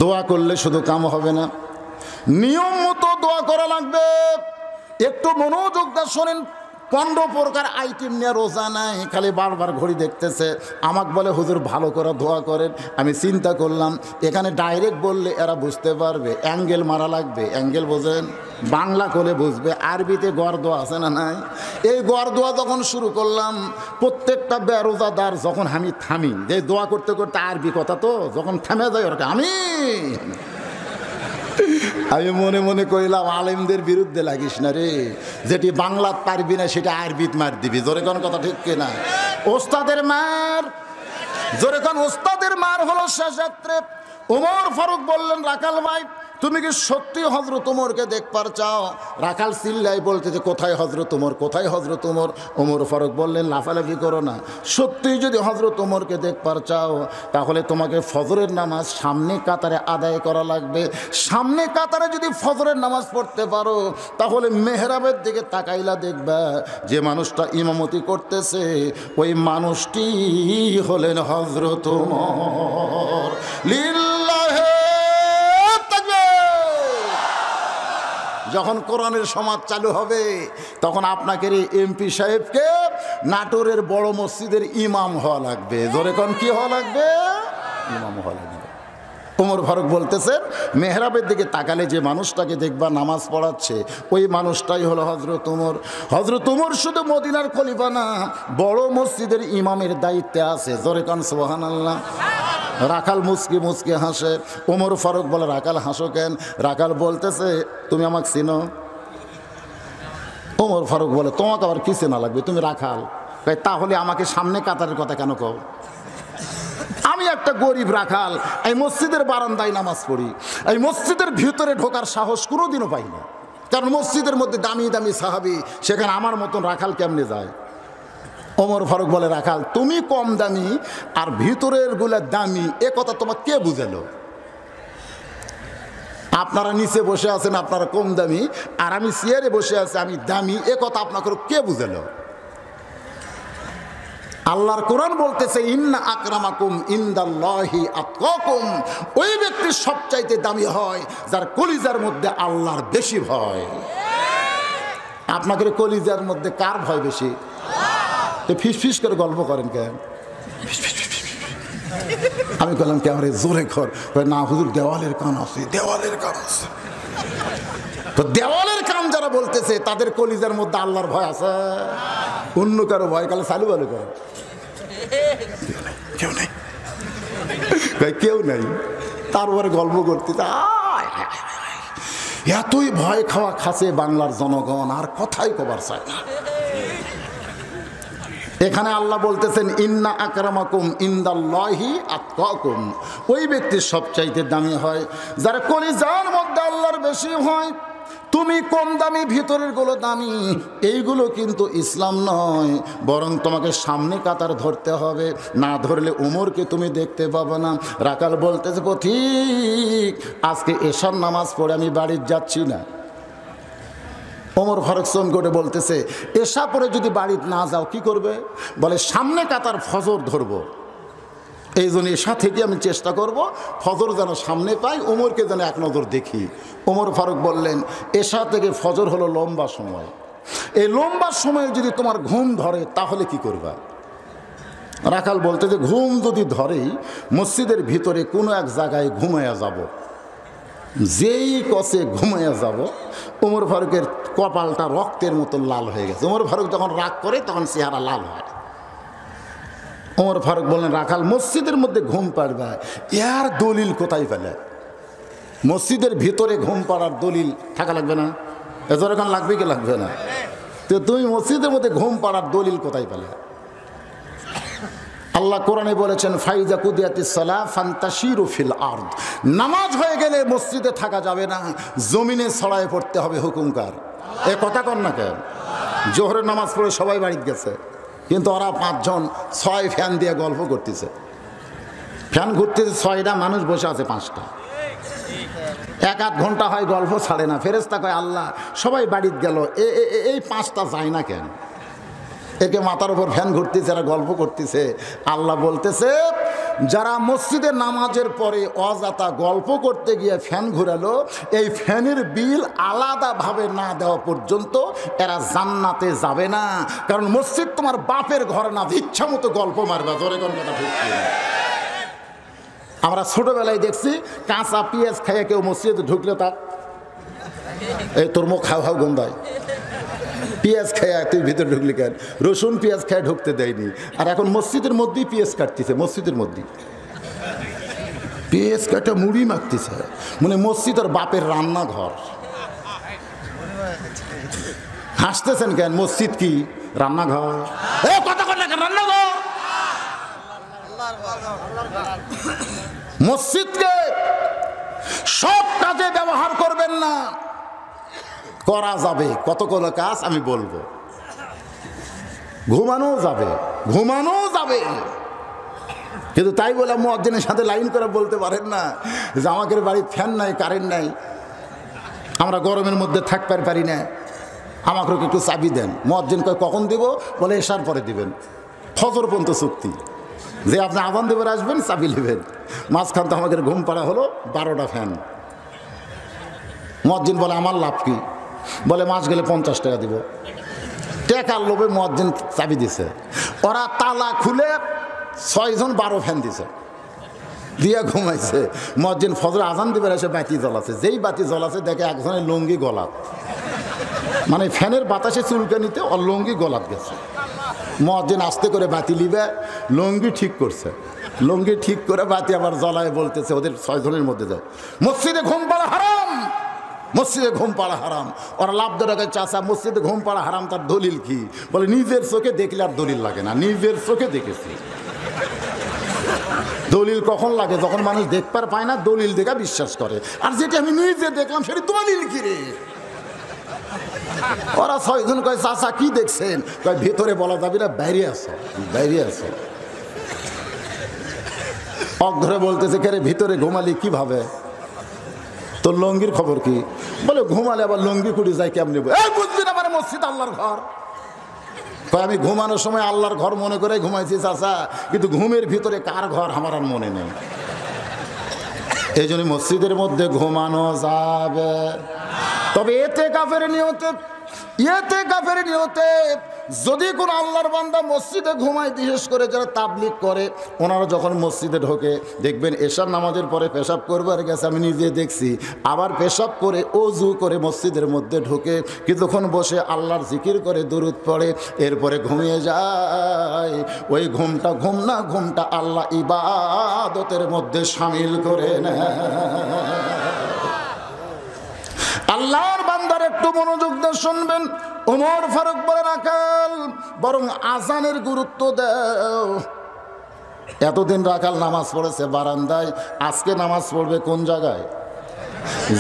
দোয়া করলে শুধু কাম হবে না, নিয়ম মতো দোয়া করা লাগবে। একটু মনোযোগ দিয়ে শোনেন। 15 প্রকার আইটেম নিয়ে রোজা নাই, খালি বারবার ঘড়ি দেখতেছে। আমাকে বলে হুজুর ভালো করে দোয়া করেন। আমি চিন্তা করলাম এখানে ডাইরেক্ট বললে এরা বুঝতে পারবে, অ্যাঙ্গেল মারা লাগবে। অ্যাঙ্গেল বোঝেন? বাংলা করলে বুঝবে। আরবিতে গড় দোয়া আছে না নাই? এই গড় দোয়া যখন শুরু করলাম, প্রত্যেকটা বেরোজাদার যখন আমি থামি, যে দোয়া করতে করতে আরবি কথা তো যখন থেমে যায় ওরকে আমি মনে মনে কইলাম আলেমদের বিরুদ্ধে লাগিস না রে, যেটি বাংলা পারবি না সেটা আরবিত মার দিবি। জোরে কোন কথা ঠিক কিনা? ওস্তাদের মার, জোরে কোন ওস্তাদের মার হলো শেষ রাত্রে। ওমর ফারুক বললেন রাখাল ভাই তুমি কি সত্যি হযরত ওমরকে দেখবার চাও? রাখাল চিল্লাই বলতেছে কোথায় হযরত ওমর, কোথায় হযরত ওমর? ওমর ফারুক বললেন লাফালাফি করো না, সত্যি যদি হযরত ওমরকে দেখবার চাও তাহলে তোমাকে ফজরের নামাজ সামনে কাতারে আদায় করা লাগবে। সামনে কাতারে যদি ফজরের নামাজ পড়তে পারো তাহলে মেহরাবের দিকে তাকাইলা দেখবা যে মানুষটা ইমামতি করতেছে ওই মানুষটি হলেন হযরত ওমর। লিল্লাহে যখন কোরআনের সমাজ চালু হবে তখন আপনাকে এমপি সাহেবকে নাটোরের বড় মসজিদের ইমাম হওয়া লাগবে। জোরে কোন কি হওয়া লাগবে? ইমাম হওয়া লাগবে। ওমর ফারুক বলতেছেন মেহরাবের দিকে তাকালে যে মানুষটাকে দেখবা নামাজ পড়াচ্ছে ওই মানুষটাই হলো হযরত ওমর। হযরত ওমর শুধু মদিনার খলিফা না, বড় মসজিদের ইমামের দায়িত্বে আছে। জোরে কোন সুবহানাল্লাহ। রাখাল মুচকি মুচকি হাসে। ওমর ফারুক বলে রাখাল হাসো কেন? রাখাল বলতেছে তুমি আমাকে চিনো? ওমর ফারুক বলে তোমাকে আবার কি চেনা লাগবে, তুমি রাখাল। তাহলে আমাকে সামনে কাতারের কথা কেন কও? আমি একটা গরিব রাখাল, এই মসজিদের বারান্দায় নামাজ পড়ি, এই মসজিদের ভিতরে ঢোকার সাহস কোনোদিনও পাই না, কারণ মসজিদের মধ্যে দামি দামি সাহাবী, সেখানে আমার মতন রাখাল কেমনে যায়? ওমর ফারুক বলে রাখাল তুমি কম দামি আর ভিতরের গুলা দামি, এ কথা তোমাকে কে বুঝালো? আপনারা নিচে বসে আছেন আপনারা কম দামি, আর আমি চেয়ারে বসে আছি আমি দামি, এ কথা আপনাকে কে বুঝালো? আল্লাহর কোরআন বলতেছে ইন্না আকরামাকুম ইনদাল্লাহি আতকাকুম, ওই ব্যক্তি সবচাইতে দামি হয় যার কলিজার মধ্যে আল্লাহর বেশি ভয়। আপনাদের কলিজার মধ্যে কার ভয় বেশি? তো ফিস ফিস করে গল্প করেন কেন? আমি বললাম কে আমার জোরে ঘর না হুজুর, দেওয়ালের কান আছে, দেওয়ালের কান আছে। তো দেওয়ালের কান যারা বলতেছে তাদের কলিজার মধ্যে আল্লাহর ভয় আছে? অন্য কারো ভয় কালে চালু ভালো করে কেউ নেই, কেউ নেই। তারপরে গল্প করতে এতই ভয় খাওয়া খাসে বাংলার জনগণ, আর কথাই কবার চায় না। এখানে আল্লাহ বলতেছেন ইন্না আকরামাকুম ইনদাল্লাহি আতকাকুম, ওই ব্যক্তির সবচাইতে দামি হয় যার কলিজার মধ্যে আল্লাহর বেশি হয়। তুমি কম দামি, ভিতরের গুলো দামি, এইগুলো কিন্তু ইসলাম নয়, বরং তোমাকে সামনে কাতার ধরতে হবে, না ধরলে উমরকে তুমি দেখতে পাবে না। রাকাল বলতেছে ঠিক আজকে এশার নামাজ পড়ে আমি বাড়ির যাচ্ছি না। ওমর ফারুক চমকে করে বলতেছে এশা পরে যদি বাড়িতে না যাও কি করবে? বলে সামনে কাতার ফজর ধরবো, এই জন্য এশা থেকে আমি চেষ্টা করব ফজর যেন সামনে পাই, ওমরকে যেন এক নজর দেখি। ওমর ফারুক বললেন এশা থেকে ফজর হলো লম্বা সময়, এই লম্বা সময়ে যদি তোমার ঘুম ধরে তাহলে কি করবা? রাখাল বলতে যে ঘুম যদি ধরেই মসজিদের ভিতরে কোনো এক জায়গায় ঘুমাইয়া যাব, যেই কষে ঘুমাইয়া যাব। ওমর ফারুকের কপালটা রক্তের মতো লাল হয়ে গেছে। ওমর ফারুক যখন রাগ করে তখন চেহারা লাল হয়। ওমর ফারুক বললেন রাখাল মসজিদের মধ্যে ঘুম পাড়বা, এর দলিল কোথায় পেলে? মসজিদের ভিতরে ঘুম পাড়ার দলিল থাকা লাগবে না? এজোর এখন লাগবে কি লাগবে না? তো তুমি মসজিদের মধ্যে ঘুম পাড়ার দলিল কোথায় পেলে? আল্লাহ কোরআনে বলেছেন ফাইজা কুদিয়াতিস সালাহ ফান্তাশিরু ফিল আরদ, নামাজ হয়ে গেলে মসজিদে থাকা যাবে না, জমিনে ছড়ায় পড়তে হবে। হুকুমকার এ কথা কর না কেন? জোহরের নামাজ পড়ে সবাই বাড়িতে গেছে, কিন্তু ওরা 5 জন 6 ফ্যান দিয়ে গল্প করতেছে। ফ্যান ঘুরতেছে, 6টা মানুষ বসে আছে 5টা, 1-8 ঘন্টা হয় গল্প ছাড়ে না। ফেরেশতা কয় আল্লাহ সবাই বাড়িতে গেল, এই 5টা যায় না কেন? একে মাথার উপর ফ্যান ঘুরতেছে, এরা গল্প করতেছে। আল্লাহ বলতেছে যারা মসজিদে নামাজের পরে অযথা গল্প করতে গিয়ে ফ্যান ঘুরালো, এই ফ্যানের বিল আলাদাভাবে না দেওয়া পর্যন্ত এরা জান্নাতে যাবে না। কারণ মসজিদ তোমার বাপের ঘর না, ইচ্ছা মতো গল্প মারবে। জোরে কোন কথা ঠিক কিনা? আমরা ছোটবেলায় দেখছি কাঁচা পেঁয়াজ খাইয়ে কেউ মসজিদে ঢুকলে তার এই তোর মুখ খাও খাও গন্ধায়, পেঁয়াজ খেয়ে তুই ভিতরে ঢুকলি কেন? রসুন পেঁয়াজ খেয়ে ঢুকতে দেয়নি। আর এখন মসজিদের মধ্যেই পেঁয়াজ কাটতেছে, মসজিদের মধ্যেই পেঁয়াজ কাটা মুড়ি মাখতেছে, মানে মসজিদ আর বাপের রান্নাঘর। হাসতেছেন কেন? মসজিদ কি রান্নাঘর? কথা বল না কেন? রান্নাঘর। মসজিদকে সব কাজে ব্যবহার করবেন না। করা যাবে কতগুলো কাজ আমি বলবো, ঘুমানো যাবে, ঘুমানো যাবে, কিন্তু তাই বলে মুয়াজ্জিনের সাথে লাইন করে বলতে পারেন না যে আমাদের বাড়ির ফ্যান নাই, কারেন্ট নাই, আমরা গরমের মধ্যে থাকতে পারি না, আমাকে একটু চাবি দেন। মুয়াজ্জিন কয় কখন দিব? বলে এশার পরে দিবেন। ফজর পর্যন্ত চুক্তি যে আপনি আজান দেবার আসবেন, চাবি নেবেন। মাঝখান তো আমাদের ঘুম পাড়া হলো 12টা ফ্যান। মুয়াজ্জিন বলে আমার লাভ কি? বলে মাস গেলে 50 টাকা দিব। টাকার লোভে মুয়াজ্জিন চাবি দিছে, ওরা তালা খুলে 6 জন 12 ফ্যান দিছে, দিয়ে ঘুমাইছে। মুয়াজ্জিন ফজর আজান দিবার এসে বাতি জ্বলাছে, যেই বাতি জ্বলাছে দেখে একজনের লুঙ্গি গলাত, মানে ফ্যানের বাতাসে চুলকানিতে ওর লুঙ্গি গলাত গেছে। মুয়াজ্জিন আস্তে করে বাতি লিবে, লুঙ্গি ঠিক করছে, লুঙ্গি ঠিক করে বাতি আবার জ্বলায় বলতেছে ওদের 6 জনের মধ্যে যায় মসজিদে ঘুম পাড়া হারাম, মসজিদে ঘুম পাড়া হারাম। ওরা লাভ ধরে চাষা মসজিদে ঘুম পাড়া হারাম, তার দলিল কি? বলে নিজের চোখে দেখলে আর দলিল লাগে না, নিজের চোখে দেখেছি। দলিল কখন লাগে? যখন মানুষ দেখবার পায় না, দলিল দেখা বিশ্বাস করে। আর যেটা আমি নিজে দেখলাম সেটা দলিল কি রে? ওরা 6 জন কয় চাষা কি দেখছেন? কয় ভেতরে বলা যাবে না, বাইরে আসো, বাইরে আসো। অগ্রে বলতেছে কে রে ভিতরে ঘুমালি কিভাবে? তোর লঙ্গির খবর কি? বলে ঘুমালে আবার লঙ্গি কুড়ি যায় কেমনি? বুঝবি না, মানে মসজিদ আল্লাহর ঘর। আমি ঘুমানোর সময় আল্লাহর ঘর মনে করে ঘুমাইছি চাচা, কিন্তু ঘুমের ভিতরে কার ঘর আমার আর মনে নেই। এই জন্য মসজিদের মধ্যে ঘুমানো যাবে, তবে এতে কাফের নিয়তে যদি কোনো আল্লাহর বান্দা মসজিদে ঘুমায়, বিশেষ করে যারা তাবলিগ করে, ওনারা যখন মসজিদে ঢোকে দেখবেন এশার নামাজের পরে পেশাব করবার গেছে, আমি নিজে দেখছি, আবার পেশাব করে ওযু করে মসজিদের মধ্যে ঢোকে, কিছুক্ষণ বসে আল্লাহর জিকির করে দুরূদ পড়ে, এরপরে ঘুমিয়ে যায়। ওই ঘুমটা আল্লাহ ইবাদতের মধ্যে শামিল করে নেয়। আল্লাহর বান্দার একটু মনোযোগ দিয়ে শুনবেন। ওমর ফারুক বলে রাখাল বরং আজানের গুরুত্ব দাও। এতদিন রাখাল নামাজ পড়েছে বারান্দায়, আজকে নামাজ পড়বে কোন জায়গায়?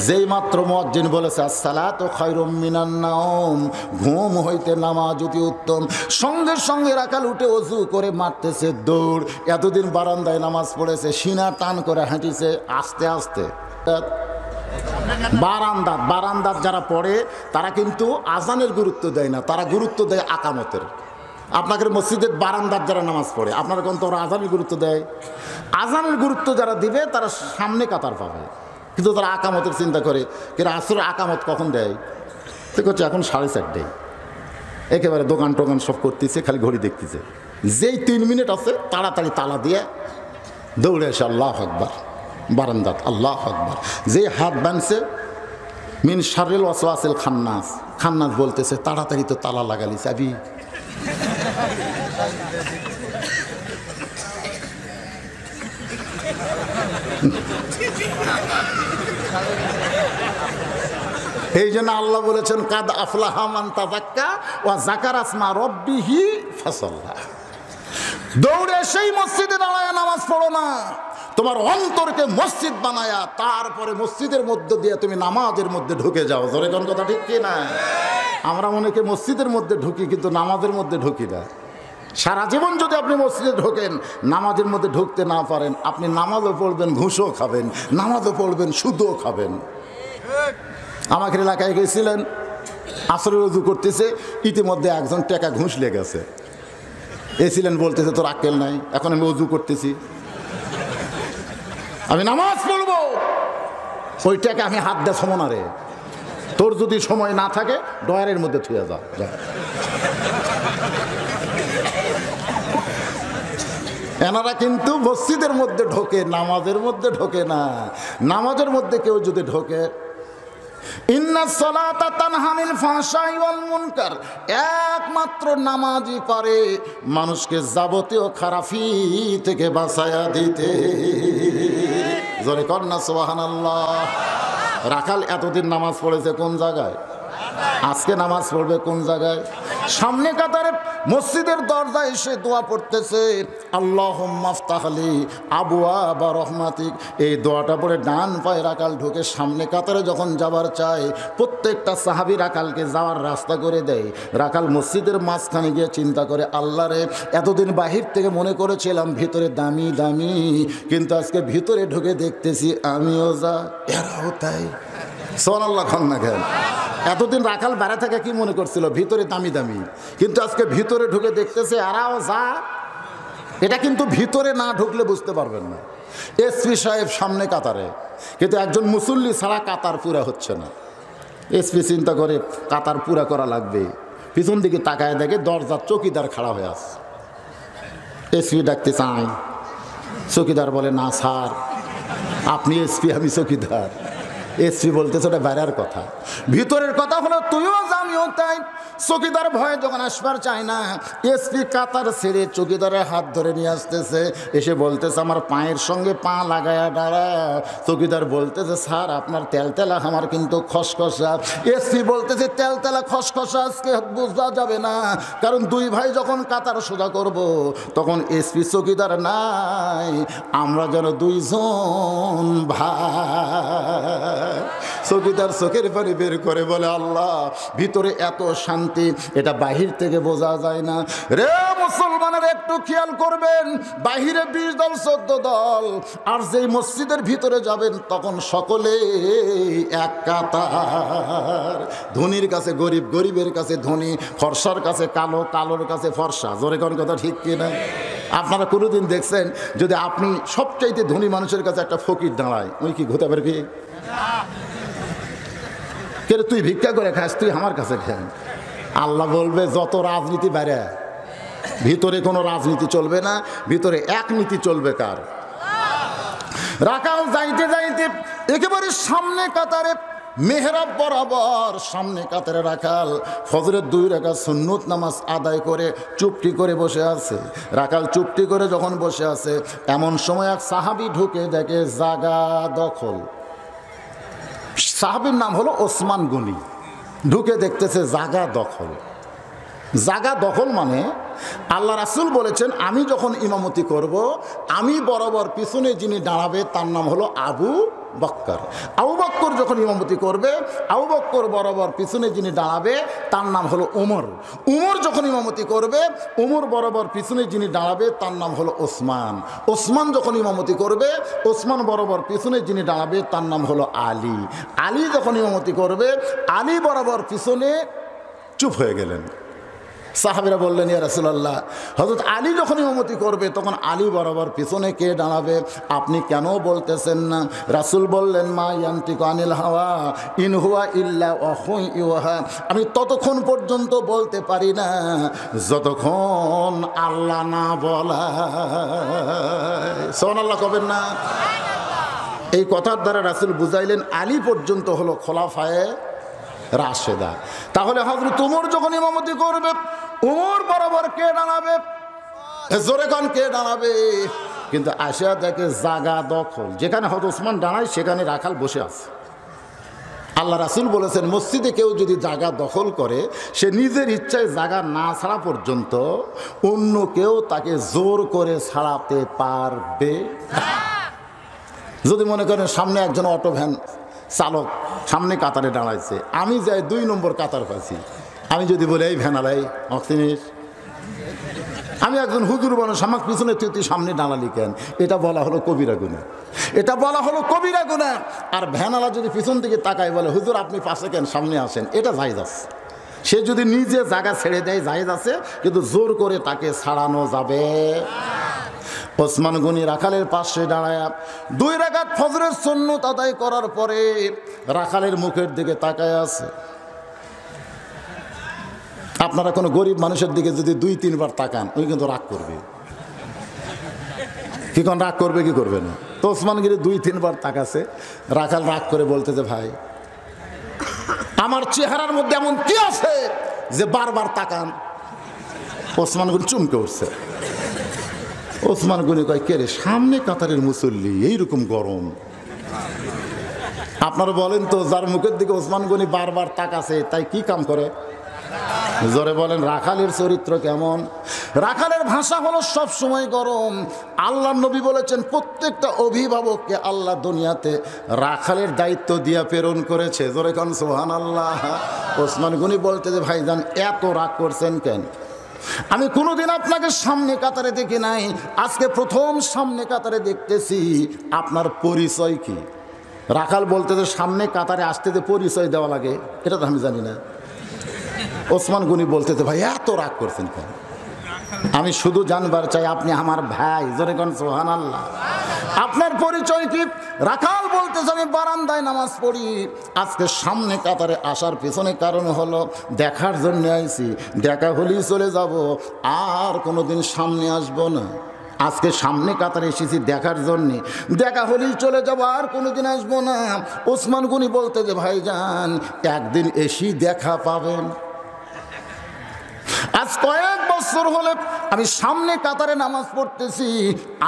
যেই মাত্র মুয়াজ্জিন বলেছে আসসালাতু খায়রুম মিনান নাওম, ঘুম হইতে নামাজ অতি উত্তম, সঙ্গে সঙ্গে রাখাল উঠে ওযু করে মারতেছে দৌড়। এতদিন বারান্দায় নামাজ পড়েছে, সিনা টান করে হাঁটিছে আস্তে আস্তে। বারান্দাত যারা পড়ে তারা কিন্তু আজানের গুরুত্ব দেয় না, তারা গুরুত্ব দেয় আকামতের। আপনাদের মসজিদের বারান্দাত যারা নামাজ পড়ে, আপনারা কোন তোরা আজানের গুরুত্ব দেয়? আজানের গুরুত্ব যারা দিবে তারা সামনে কাতার পাবে, কিন্তু তারা আকামতের চিন্তা করে। কিন্তু আসলে আকামত কখন দেয়? ঠিক হচ্ছে এখন 4:30, একেবারে দোকান টোকান সব করতেছে, খালি ঘড়ি দেখতেছে। যেই 3 মিনিট আছে তাড়াতাড়ি তালা দিয়ে দৌড়ে এসে আল্লাহু আকবার বারান্দাত, আল্লাহু আকবার। যে হাত বানছে মিন শাররিল ওয়াসওয়াসিল খান্নাস বলতেছে তাড়াতাড়ি তো তালা লাগালি চাবি। এই জন্য আল্লাহ বলেছেন কাদ আফলাহা মান তাযাক্কা ওয়া যাকারা ইসমা রাব্বিহি ফাসাল্লা। দৌড়ে সেই মসজিদে দাঁড়ায় নামাজ পড়ো না, তোমার অন্তরকে মসজিদ বানায়া তারপরে মসজিদের মধ্যে দিয়ে তুমি নামাজের মধ্যে ঢুকে যাও। জোরে কোন কথা ঠিক কি না? আমরা অনেকে মসজিদের মধ্যে ঢুকি কিন্তু নামাজের মধ্যে ঢুকি না। সারা জীবন যদি আপনি মসজিদে ঢোকেন, নামাজের মধ্যে ঢুকতে না পারেন, আপনি নামাজও পড়বেন, ঘুষও খাবেন, নামাজও পড়বেন, সুদও খাবেন। আমাকে এলাকায় গেছিলেন, আসরের ওযু করতেছে, ইতিমধ্যে একজন টাকা ঘুষ লেগেছে। এসিলেন বলতেছে তোর আক্কেল নাই, এখন আমি ওযু করতেছি, আমি নামাজ পড়বো, ওই টাকা আমি হাত দিয়ে সমনা রে, তোর যদি সময় না থাকে ডয়ারের মধ্যে থুয়ে যা। এনারা কিন্তু মসজিদের মধ্যে ঢোকে, নামাজের মধ্যে ঢোকে না। নামাজের মধ্যে কেউ যদি ঢোকে, ইন্নাস সালাতা তানহা আনিল ফাহশাই ওয়াল মুনকার, একমাত্র নামাজই পারে মানুষকে যাবতীয় খারাপি থেকে বাঁচায়া দিতে। জোরে কর না সুবহানাল্লাহ। রাখাল এতদিন নামাজ পড়েছে কোন জায়গায়? আজকে নামাজ পড়বে কোন জায়গায়? সামনে কাতারে মসজিদের দরজায় এসে দোয়া পড়তেছে আল্লাহুম্মা আফতাহলি আবওয়াবা রহমাতিক। এই দোয়াটা পড়ে ডান পায়ে রাখাল ঢুকে সামনে কাতারে যখন যাবার চায়, প্রত্যেকটা সাহাবী রাখালকে যাওয়ার রাস্তা করে দেয়। রাখাল মসজিদের মাঝখানে গিয়ে চিন্তা করে, আল্লাহ রে, এতদিন বাহির থেকে মনে করেছিলাম ভিতরে দামি দামি, কিন্তু আজকে ভিতরে ঢুকে দেখতেছি আমিও যা এরাও তাই। সুবহানাল্লাহ খান না খান। এতদিন রাখাল বেড়া থেকে কি মনে করছিল ভিতরে দামি দামি, কিন্তু আজকে ভিতরে ঢুকে দেখতেছে আরাও যা। এটা কিন্তু ভিতরে না ঢুকলে বুঝতে পারবেন না। এসপি সাহেব সামনে কাতারে, কিন্তু একজন মুসল্লি ছাড়া কাতার পুরা হচ্ছে না। এসপি চিন্তা করে কাতার পুরা করা লাগবে, পিছন দিকে তাকায় দেখে দরজার চৌকিদার খাড়া হয়ে আছে। এসপি ডাকতে চাই, চৌকিদার বলে না স্যার, আপনি এসপি, আমি চৌকিদার। এসপি বলতেছে ওটা বাইরের কথা, ভিতরের কথা হলো তুইও আমিও তাই। চৌকিদার ভয়ে যখন আসবার চায় না, এসপি কাতার ছেড়ে চৌকিদারের হাত ধরে নিয়ে আসতেছে, এসে বলতেছে আমার পায়ের সঙ্গে পা লাগায়া দাঁড়া। চৌকিদার বলতেছে স্যার আপনার তেলতেলা, আমার কিন্তু খসখসা। এসপি বলতেছে তেলতেলা খসখসা আজকে বোঝা যাবে না, কারণ দুই ভাই যখন কাতার সোজা করব তখন এসপি চৌকিদার নাই, আমরা যেন দুইজন ভাই। চকিদার চোখের পানি বের করে বলে, আল্লাহ, ভিতরে এত শান্তি, এটা বাহির থেকে বোঝা যায় না। রে মুসলমানের, একটু খেয়াল করবেন, বাহিরে 20 দল 14 দল, আর যেই মসজিদের ভিতরে যাবেন তখন সকলে এক কাতার। ধনীর কাছে গরিব, গরিবের কাছে ধনী, ফর্সার কাছে কালো, কালোর কাছে ফর্সা। জোরে কোন কথা ঠিক কিনা? আপনারা কোনোদিন দেখছেন যদি আপনি সবচাইতে ধনী মানুষের কাছে একটা ফকির দাঁড়ায়, ওই কি ঘুরতে পারবি? কে রে, তুই ভিক্ষা করে খাস, তুই আমার কাছে খান। আল্লাহ বলবে, যত রাজনীতি বাইরে, ভিতরে কোনো রাজনীতি চলবে না, ভিতরে এক নীতি চলবে। কার? রাকাল যাইতে যাইতে একেবারে সামনে কাতারে, মেহরাব বরাবর সামনে কাতারে রাখাল ফজরের 2 রাকাত সুন্নত নামাজ আদায় করে চুপটি করে বসে আছে। রাখাল চুপটি করে যখন বসে আছে, এমন সময় এক সাহাবী ঢুকে দেখে জাগা দখল। সাহাবীর নাম হলো ওসমান গনি। ঢুকে দেখতেছে জাগা দখল। জাগা দখল মানে আল্লাহ রাসূল বলেছেন, আমি যখন ইমামতি করব, আমি বরাবর পিছনে যিনি দাঁড়াবে তার নাম হলো আবু বক্কর। আবু বক্কর যখন ইমামতি করবে, আবু বক্কর বরাবর পিছনে যিনি দাঁড়াবে তার নাম হলো ওমর। ওমর যখন ইমামতি করবে, ওমর বরাবর পিছনে যিনি দাঁড়াবে তার নাম হলো ওসমান। ওসমান যখন ইমামতি করবে, ওসমান বরাবর পিছনে যিনি দাঁড়াবে তার নাম হলো আলী। আলী যখন ইমামতি করবে, আলী বরাবর পিছনে চুপ হয়ে গেলেন। সাহাবীরা বললেন, ইয়া রাসূলুল্লাহ, হযরত আলী যখন ইমামতি করবে তখন আলী বরাবর পিছনে কে দাঁড়াবে? আপনি কেন বলতেছেন না? রাসূল বললেন, মা ইয়ান্তিকু আনিল হাওয়া ইন হুয়া ইল্লা ওয়াহুন ইউহা। আমি ততক্ষণ পর্যন্ত বলতে পারি না যতক্ষণ আল্লাহ না বলায়। সুবহানাল্লাহ কবেন না? এই কথার দ্বারা রাসূল বুঝাইলেন আলী পর্যন্ত হলো খোলাফায়ে রাশেদা। তাহলে হযরত ওমর যখন ইমামতি করবে, ওমর বরাবর কে দাঁড়াবে? জোরে কোন কে দাঁড়াবে? কিন্তু আসিয়া দেখে জাগা দখল। যেখানে হযরত ওসমান দাঁড়ায় সেখানে রাখাল বসে আছে। আল্লাহ রাসূল বলেছেন, মসজিদে কেউ যদি জায়গা দখল করে, সে নিজের ইচ্ছায় জায়গা না ছাড়া পর্যন্ত অন্য কেউ তাকে জোর করে ছাড়াতে পারবে না। যদি মনে করেন সামনে একজন অটো ভ্যান চালক সামনে কাতারে দাঁড়াইছে, আমি যাই 2 নম্বর কাতার পাচ্ছি, আমি যদি বলি, এই ভ্যানালাই অক্সিনিস, আমি একজন হুজুর মানুষ, আমার পিছনে তুই সামনে দাঁড়ালি কেন? এটা বলা হলো কবিরা গুনাহ। এটা বলা হলো কবিরা গুনাহ। আর ভ্যানালা যদি পিছন দিকে তাকায় বলে, হুজুর আপনি পাশে কেন, সামনে আসেন, এটা জায়েজ আছে। সে যদি নিজে জায়গা ছেড়ে দেয় জায়েজ আছে, কিন্তু জোর করে তাকে ছাড়ানো যাবে। ওসমান গনি রাখালের পাশে দাঁড়ায় 2 রাকাত ফজরের সুন্নত আদায় করার পরে রাখালের মুখের দিকে তাকায় আছে। আপনারা কোনো গরিব মানুষের দিকে যদি 2-3 বার তাকান, ওই কিন্তু রাগ করবে। কি কোন রাগ করবে কি করবে না? তো ওসমান গনি 2-3 বার তাকাছে। রাখাল রাগ করে বলতেছে, ভাই, আমার চেহারার মধ্যে এমন কি আছে যে বারবার তাকান? ওসমান গনি চমকে উঠছে। ওসমান গনি কয়, কে রে, সামনে কাতারের মুসল্লি, এইরকম গরম। আপনারা বলেন তো, যার মুখের দিকে ওসমান গনি বারবার তাকাছে তাই কি কাম করে? জোরে বলেন, রাখালের চরিত্র কেমন? রাখালের ভাষা হলো সব সময় গরম। আল্লাহ নবী বলেছেন, প্রত্যেকটা অভিভাবককে আল্লাহ দুনিয়াতে রাখালের দায়িত্ব দিয়া প্রেরণ করেছে। জোরে কোন সুবহানাল্লাহ। ওসমান গনি বলতে যে, ভাইজান এত রাগ করছেন কেন? আমি কোনোদিন আপনাকে সামনে কাতারে দেখি নাই, আজকে প্রথম সামনে কাতারে দেখতেছি। আপনার পরিচয় কি? রাখাল বলতে যে, সামনে কাতারে আসতে যে পরিচয় দেওয়া লাগে এটা তো আমি জানি না। ওসমান গনি বলতে যে, ভাই এত রাগ করছেন কেন? আমি শুধু জানবার চাই আপনি আমার ভাই। জোরে কোন সুবহানাল্লাহ। আপনার পরিচয় কি? রাখাল বলতেছে, আমি বারান্দায় নামাজ পড়ি। আজকে সামনে কাতারে আসার পেছনে কারণ হলো দেখার জন্য আইছি। দেখা হলেই চলে যাব, আর কোনোদিন সামনে আসবো না। আজকে সামনে কাতারে এসেছি দেখার জন্য, দেখা হলেই চলে যাব, আর কোনোদিন আসবো না। ওসমান গনি বলতে যে, ভাইজান একদিন এসেই দেখা পাবেন। আজ কয়েক বছর হলে আমি সামনে কাতারে নামাজ পড়তেছি,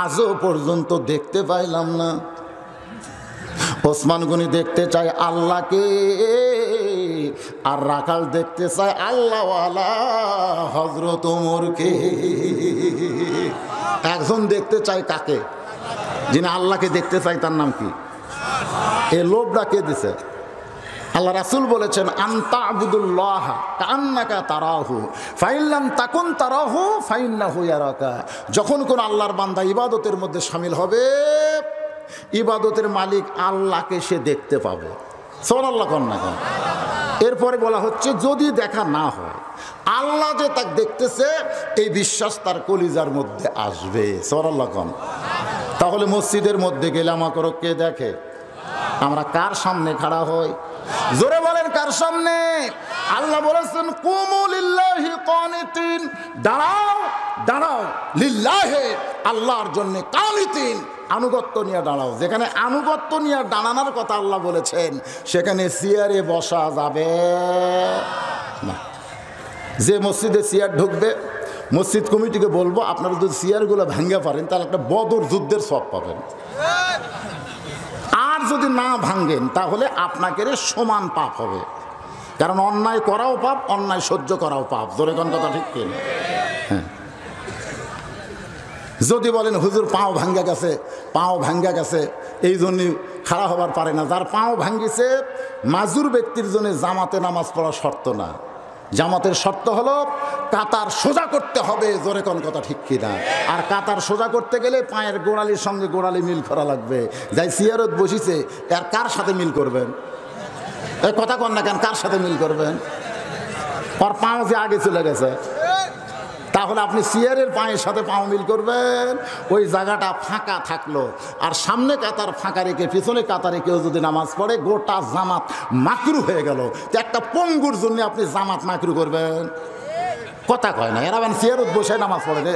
আজও পর্যন্ত দেখতে পাইলাম না। ওসমান গনি দেখতে চায় আল্লাহকে, আর রাখাল দেখতে চায় আল্লাহওয়ালা হযরত ওমরকে। একজন দেখতে চায় কাকে? যিনি আল্লাহকে দেখতে চায় তার নাম কি? এ লোভটা কে দিছে? আল্লাহ রাসূল বলেছেন আনতা আবুদুল্লাহ কান্নাকা তারাহু ফাইল্লাম তাকুন তারাহু ফাইন্নাহু ইয়ারাকা। যখন কোন আল্লাহর বান্দা ইবাদতের মধ্যে শামিল হবে, ইবাদতের মালিক আল্লাহকে সে দেখতে পাবে। সুবহানাল্লাহ কন্যা। এরপরে বলা হচ্ছে যদি দেখা না হয়, আল্লাহ যে তাকে দেখতেছে এই বিশ্বাস তার কলিজার মধ্যে আসবে। সুবহানাল্লাহ কন। তাহলে মসজিদের মধ্যে গেলে আমাকে কে দেখে? আমরা কার সামনে খাড়া হই? জোরে বলেন কার সামনে? আল্লাহ বলেছেন কুমু লিল্লাহি কানিতিন, দাঁড়াও দাঁড়াও লিল্লাহি, আল্লাহর জন্য কানিতিন, আনুগত্য নিয়ে দাঁড়াও। যেখানে আনুগত্য নিয়ে দাঁড়ানোর কথা আল্লাহ বলেছেন, সেখানে চেয়ারে বসা যাবে না। যে মসজিদে চেয়ার ঢুকবে, মসজিদ কমিটিকে বলবো আপনারা যদি চেয়ারগুলো ভাঙ্গা পারেন তাহলে একটা বদর যুদ্ধের সব পাবেন। আর যদি না ভাঙ্গেন তাহলে আপনাকে সমান পাপ হবে। কারণ অন্যায় করাও পাপ, অন্যায় সহ্য করাও পাপ। জোরে কোন কথা ঠিক কিনা? হ্যাঁ। যদি বলেন হুজুর পাও ভাঙ্গা গেছে, পাও ভাঙ্গা গেছে এই জন্যই খাড়া হবার পারে না, যার পাও ভাঙ্গিছে মাজুর ব্যক্তির জন্য জামাতে নামাজ পড়া শর্ত না। জামাতের শর্ত হলো কাতার সোজা করতে হবে। জোরে কোন কথা ঠিক কিনা? আর কাতার সোজা করতে গেলে পায়ের গোড়ালির সঙ্গে গোড়ালি মিল করা লাগবে। যাই সিয়ারত বসিছে আর কার সাথে মিল করবেন? এই কথা কন না কেন? কার সাথে মিল করবেন? আর পাও যে আগে চলে গেছে, তাহলে আপনি চেয়ারের পায়ের সাথে পাও মিল করবেন। ওই জায়গাটা ফাঁকা থাকলো আর সামনে কাতার ফাঁকা রেখে পিছনে কাতারে কেউ যদি নামাজ পড়ে গোটা জামাত মাকরু হয়ে গেল। একটা পঙ্গুর জন্য আপনি জামাত মাকরু করবেন? কথা কয় না। এরা চেয়ারত বসে নামাজ পড়ে রে।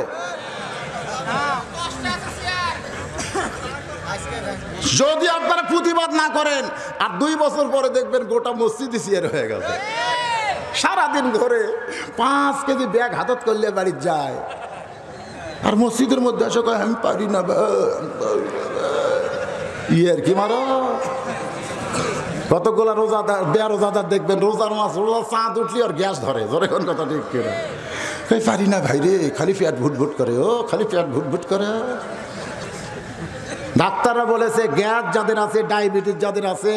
যদি আপনারা প্রতিবাদ না করেন আর 2 বছর পরে দেখবেন গোটা মসজিদই চেয়ার হয়ে গেছে। সারাদিন ঘরে 5 কেজি ব্যাগ হাতত করলে বাড়ি যায়, আর মসজিদের মধ্যে এসে কয় আমি পারি না। ইয়ের কি মারো? কতগুলা রোজাদার বেরোজাদার দেখবেন রোজার মাস রোজা চাঁদ উঠলি আর গ্যাস ধরে। জোরে কোন কথা ঠিক কিনা? কই পারি না ভাই রে, খালি পেট ভুটভুট করে। ও খালি পেট ভুটভুট করে। ডাক্তাররা বলেছে গ্যাস যাদের আছে, ডায়াবেটিস যাদের আছে,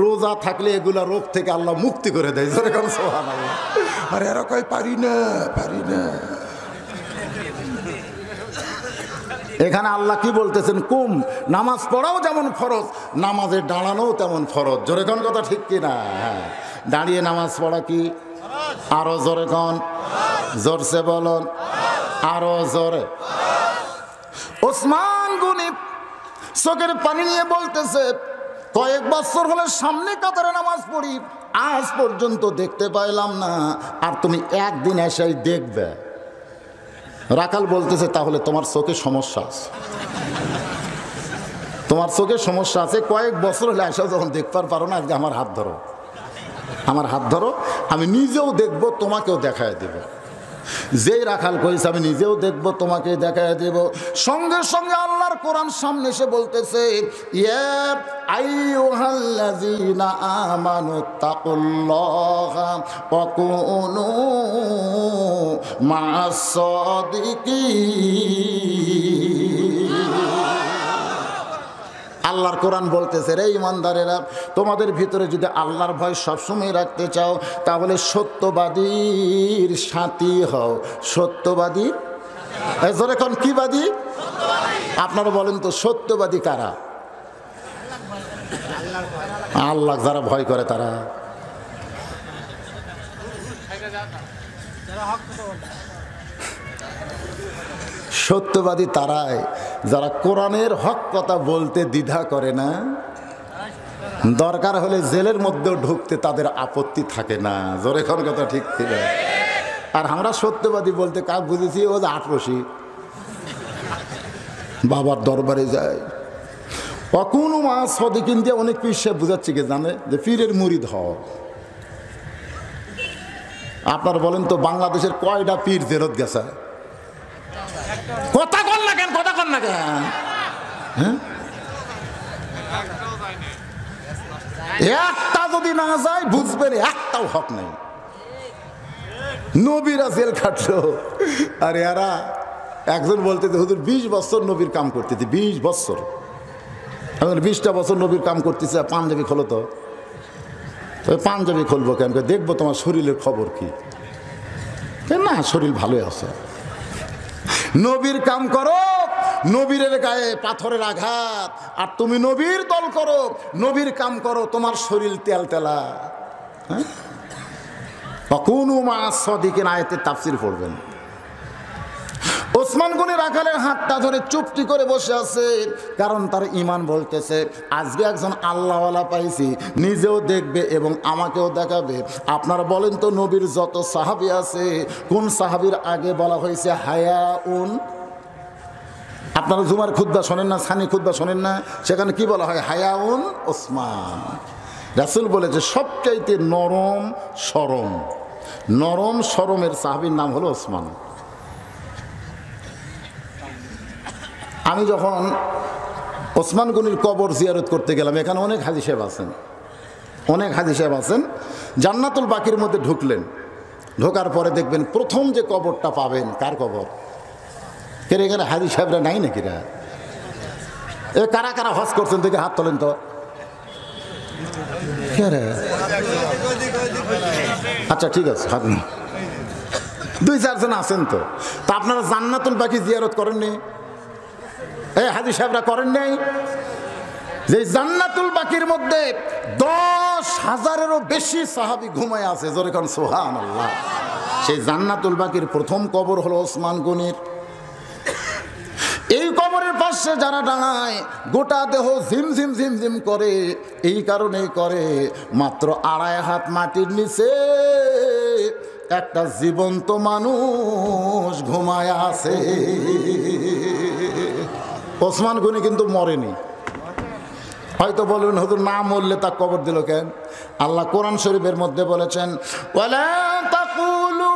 রোজা থাকলে এগুলা রোগ থেকে আল্লাহ মুক্তি করে দেয়। যেরকম সুবহানাল্লাহ। আরে এরা কয় পারি না পারি না। এখানে আল্লাহ কি বলতেছেন? কুম, নামাজ পড়াও যেমন ফরজ, নামাজে দাঁড়ানোও তেমন ফরজ। জোরে কোন কথা ঠিক কিনা? হ্যাঁ, দাঁড়িয়ে নামাজ পড়া কি? আরো জোরে কোন, জোরসে বলুন, আরো জোরে। ওসমান গনি চোখের পানি নিয়ে বলতেছে কয়েক বছর হলে সামনে কাতারে নামাজ পড়ি, আজ পর্যন্ত দেখতে পাইলাম না, আর তুমি একদিন এসেই দেখবে। রাখাল বলতেছে তাহলে তোমার চোখে সমস্যা আছে, তোমার চোখে সমস্যা আছে। কয়েক বছর হলে এসেও যখন দেখতে পারো না, আজকে আমার হাত ধরো, আমার হাত ধরো, আমি নিজেও দেখবো, তোমাকেও দেখায় দেব। যেই রাখাল কইছে আমি নিজেও দেখব, তোমাকে দেখায় দেব, সঙ্গে সঙ্গে আল্লাহর কোরআন সামনে এসে বলতেছে ইয়া আইয়ুহাল্লাযীনা আমানুত্তাকুল্লাহা ওয়া কুনু মা'আস সাদিকিন। আল্লাহর কোরআন বলতেছে রে ইমানদারেরা, তোমাদের ভিতরে যদি আল্লাহর ভয় সবসময় রাখতে চাও তাহলে সত্যবাদীর সাথী হও। সত্যবাদী এখন কি বাদী? আপনারা বলেন তো সত্যবাদী কারা? আল্লাহ যারা ভয় করে তারা। সত্যবাদী তারাই যারা কোরআনের হক কথা বলতে দ্বিধা করে না, দরকার হলে জেলের মধ্যেও ঢুকতে তাদের আপত্তি থাকে না। জোরে কোন কথা ঠিক ছিল। আর আমরা সত্যবাদী বলতে কাজ বুঝেছি ও যে আটরসি বাবার দরবারে যায়, অকুন মা সদিকিন দিয়ে অনেক পীর সাহেব বুঝাচ্ছে কি জানে যে পীরের মুরিদ হও। আপনারা বলেন তো বাংলাদেশের কয়টা পীর জেলত গেছে? কথা কন না কেন, কথা কন না কেন? হ্যাঁ, একটা যদি না যায় বুঝবেন একটাও হক নেই। নবীরা জেল খাটলো, আর এরা একজন বলতে হুজুর 20 বছর নবীর কাম করতেছে, 20 বছর। এখন 20টা বছর নবীর কাম করতেছে, পাঞ্জাবি খোলো তো, ওই পাঞ্জাবি খুলবো কেন, দেখবো তোমার শরীরের খবর কি। না, শরীর ভালোই আছে। নবীর কাম করো, নবীর গায়ে পাথরের আঘাত, আর তুমি নবীর দল করো, নবীর কাম করো, তোমার শরীর তেল তেলা। হ্যাঁ, কোন মাসদিকের আয়াতের তাফসীর পড়বেন। ওসমান গনি রাখালের হাতটা ধরে চুপটি করে বসে আছে, কারণ তার ঈমান বলতেছে আজকে একজন আল্লাহওয়ালা পাইছি, নিজেও দেখবে এবং আমাকেও দেখাবে। আপনারা বলেন তো, নবীর যত সাহাবী আছে, কোন সাহাবীর আগে বলা হয়েছে হায়াউন? আপনারা জুমার খুতবা শোনেন না, সানি খুতবা শোনেন না? সেখানে কি বলা হয়? হায়াউন ওসমান। রাসূল বলেছে সবচাইতে নরম শরম, নরম শরমের সাহাবীর নাম হলো ওসমান। আমি যখন ওসমান গনির কবর জিয়ারত করতে গেলাম, এখানে অনেক হাজী সাহেব আছেন, অনেক হাজী সাহেব আছেন। জান্নাতুল বাকির মধ্যে ঢুকলেন, ঢোকার পরে দেখবেন প্রথম যে কবরটা পাবেন, কার কবর? কেন এখানে হাজী সাহেবরা নাই নাকি? এ কারা কারা হজ করছেন দেখে হাত তোলেন তো। আচ্ছা ঠিক আছে, হাত নেই, 2-4 জন আছেন তো। তা আপনারা জান্নাতুল বাকি জিয়ারত করেননি? হাজী সাহেবরা করেন নাই? যে জান্নাতুল বাকির মধ্যে 10,000-এরও বেশি সাহাবী ঘুমায় আছে, জোরে কোন সুবহানাল্লাহ। সেই জান্নাতুল বাকির প্রথম কবর হলো ওসমান গনির। এই কবরের পাশে যারা দাঁড়ায়, গোটা দেহ ঝিমঝিম ঝিমঝিম করে। এই কারণেই করে, মাত্র 2.5 হাত মাটির নিচে একটা জীবন্ত মানুষ ঘুমায় আছে। ওসমান গনি কিন্তু মরেনি। হয়তো বলবেন হুজুর না মরলে তা কবর দিল কেন? আল্লাহ কোরআন শরীফের মধ্যে বলেছেন, ওয়ালা তাকুলু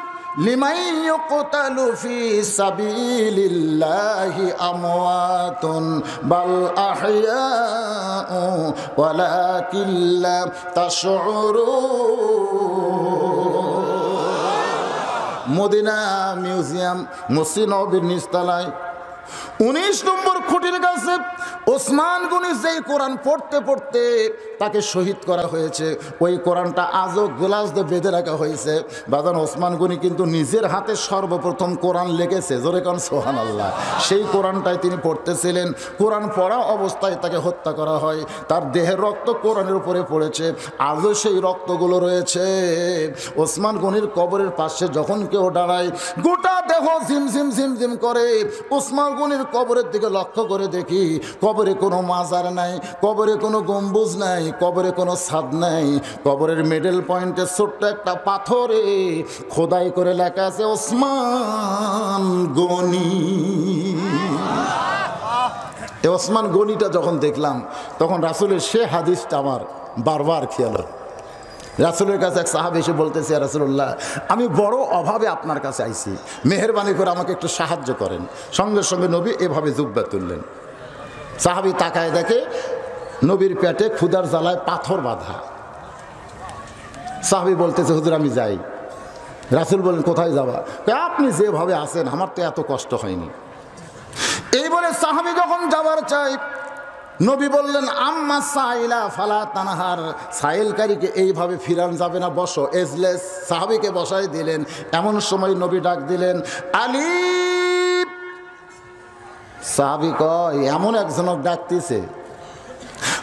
লিমান ইউকতালু ফি সাবিলিল্লাহি আমওয়াতুন বাল আহইয়াউ ওয়ালাকিন লা তাশউরুন। মদিনা মিউজিয়াম, মসজিদ নববীর নিচতলায় 19 নম্বর খুঁটির কাছে ওসমান গনি যেই কোরআন পড়তে পড়তে তাকে শহীদ করা হয়েছে, ওই কোরআনটা আজও গ্লাস দিয়ে বেঁধে রাখা হয়েছে। বাজান, ওসমান গনি কিন্তু নিজের হাতে সর্বপ্রথম কোরআন লিখেছে, জোরে কোন সুবহানাল্লাহ। সেই কোরআনটাই তিনি পড়তেছিলেন। কোরআন পড়া অবস্থায় তাকে হত্যা করা হয়, তার দেহের রক্ত কোরআনের উপরে পড়েছে, আজও সেই রক্তগুলো রয়েছে। ওসমান গনির কবরের পাশে যখন কেউ দাঁড়ায়, গোটা দেহ ঝিমঝিম ঝিমঝিম করে। ওসমান গনির কবরের দিকে লক্ষ্য করে দেখি, কবরে কোনো মাজার নাই, কবরে কোনো গম্বুজ নাই, কবরে কোনো ছাদ নাই। কবরের মিডল পয়েন্টে ছোট্ট একটা পাথরে খোদাই করে লেখা আছে ওসমান গনি। এই ওসমান গনিটা যখন দেখলাম, তখন রাসূলের সে হাদিসটা আমার বারবার খেয়াল হয়। রাসূলের কাছে এক সাহাবী এসে বলতেছে, ইয়া রাসূলুল্লাহ, আমি বড় অভাবে আপনার কাছে আইছি, মেহেরবানি করে আমাকে একটু সাহায্য করেন। সঙ্গে সঙ্গে নবী এভাবে জুব্বা তুললেন। সাহাবী তাকায় দেখে নবীর পেটে ক্ষুধার জ্বালায় পাথর বাঁধা। সাহাবী বলতেছে, হুজুর আমি যাই। রাসূল বলেন, কোথায় যাবা? আপনি যেভাবে আছেন আমার তো এত কষ্ট হয়নি। এই বলে সাহাবী যখন যাবার চাই, নবী বললেন, আম্মা সাইলা ফালা তানহার, সাইলকারীকে এইভাবে ফিরান যাবে না, বসো, এজলেস। সাহাবীকে বসাই দিলেন। এমন সময় নবী ডাক দিলেন, আলী। সাহাবী কয়, এমন একজনক ডাকতেছে।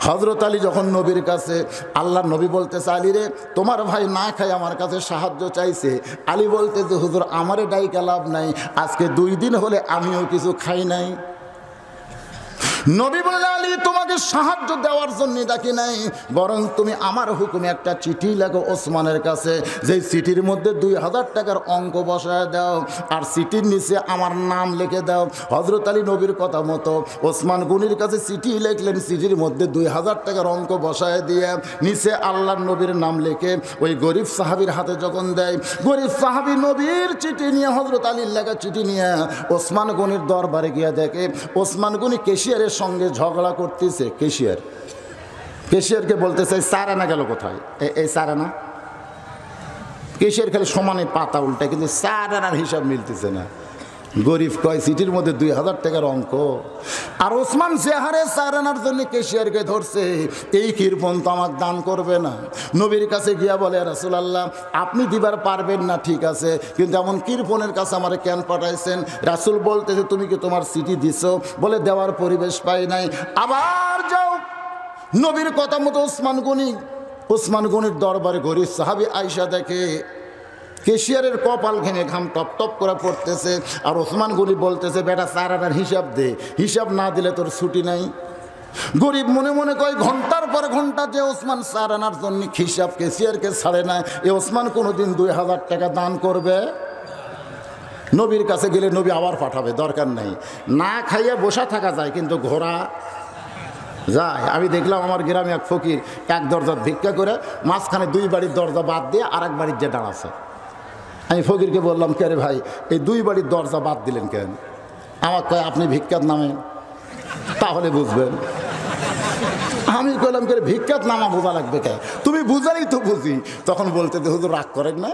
হযরত আলী যখন নবীর কাছে, আল্লাহর নবী বলতেছে, আলী রে, তোমার ভাই না খায় আমার কাছে সাহায্য চাইছে। আলী বলতেছে, হুজুর আমারে ডাইকা লাভ নাই, আজকে 2 দিন হলে আমিও কিছু খাই নাই। নবী বললেন, আলী তোমাকে সাহায্য দেওয়ার জন্য ডাকি নাই, বরং তুমি আমার হুকুমে একটা চিঠি লেখো ওসমানের কাছে, যেই চিঠির মধ্যে 2000 টাকার অঙ্ক বসায় দাও, আর চিঠির নিচে আমার নাম লিখে দাও। হযরত আলী নবীর কথা মতো ওসমান গনির কাছে চিঠি লিখলেন। চিঠির মধ্যে 2000 টাকার অঙ্ক বসায় দিয়ে নিচে আল্লাহর নবীর নাম লিখে ওই গরিব সাহাবীর হাতে যখন দেয়, গরিব সাহাবী নবীর চিঠি নিয়ে, হযরত আলীর লেখা চিঠি নিয়ে ওসমান গনির দরবারে গিয়ে দেখে ওসমান গনি কেশিয়ারের সঙ্গে ঝগড়া করতেছে। কেশিয়ারকে বলতেছে, 4 আনা গেল কোথায়? এই 4 আনা। কেশিয়ার খালি সমানে পাতা উল্টায়, কিন্তু 4 আনার হিসাব মিলতেছে না। গরিব কয় সিটির মধ্যে 2000 টাকার অঙ্ক। আর ওসমান চেহারে চার আনার জন্য কেশিয়ারকে ধরছে, এই কৃপণ তো আমাকে দান করবে না। নবীর কাছে গিয়া বলে, রাসূলুল্লাহ আপনি দিবার পারবেন না ঠিক আছে, কিন্তু এমন কৃপণের কাছে আমার কেন পাঠাইছেন? রাসূল বলতেছে, তুমি কি তোমার সিটি দিছো? বলে দেওয়ার পরিবেশ পাই নাই। আবার যাও, নবীর কথা মতো ওসমান গনির দরবারে গরিব সাহাবী আয়েশা দেখে কেশিয়ারের কপাল ঘেমে ঘাম টপ টপ করে পড়তেছে। আর ওসমান গনি বলতেছে, বেটা চার আনার হিসাব দে, হিসাব না দিলে তোর ছুটি নাই। গরিব মনে মনে কয়, ঘন্টার পর ঘন্টা যে ওসমান চার আনার জন্য হিসাব কেশিয়ারকে ছাড়ে না, এ ওসমান কোনোদিন 2000 টাকা দান করবে? নবীর কাছে গেলে নবী আবার পাঠাবে, দরকার নেই। না খাইয়া বসা থাকা যায়, কিন্তু ঘোড়া যায়। আমি দেখলাম আমার গ্রামে এক ফকির এক দরজা ভিক্ষা করে মাঝখানে 2 বাড়ির দরজা বাদ দিয়ে আর এক বাড়ির যে দাঁড়াচ্ছে। আমি ফকিরকে বললাম, কে রে ভাই, এই 2 বাড়ির দরজা বাদ দিলেন কেন? আমার কয়, আপনি ভিক্ষাত নামেন তাহলে বুঝবেন। আমি কইলাম, কে ভিক্ষাত নামা বোঝা লাগবে কে? তুমি বুঝালেই তো বুঝি। তখন বলতে হুজুর রাগ করেন না,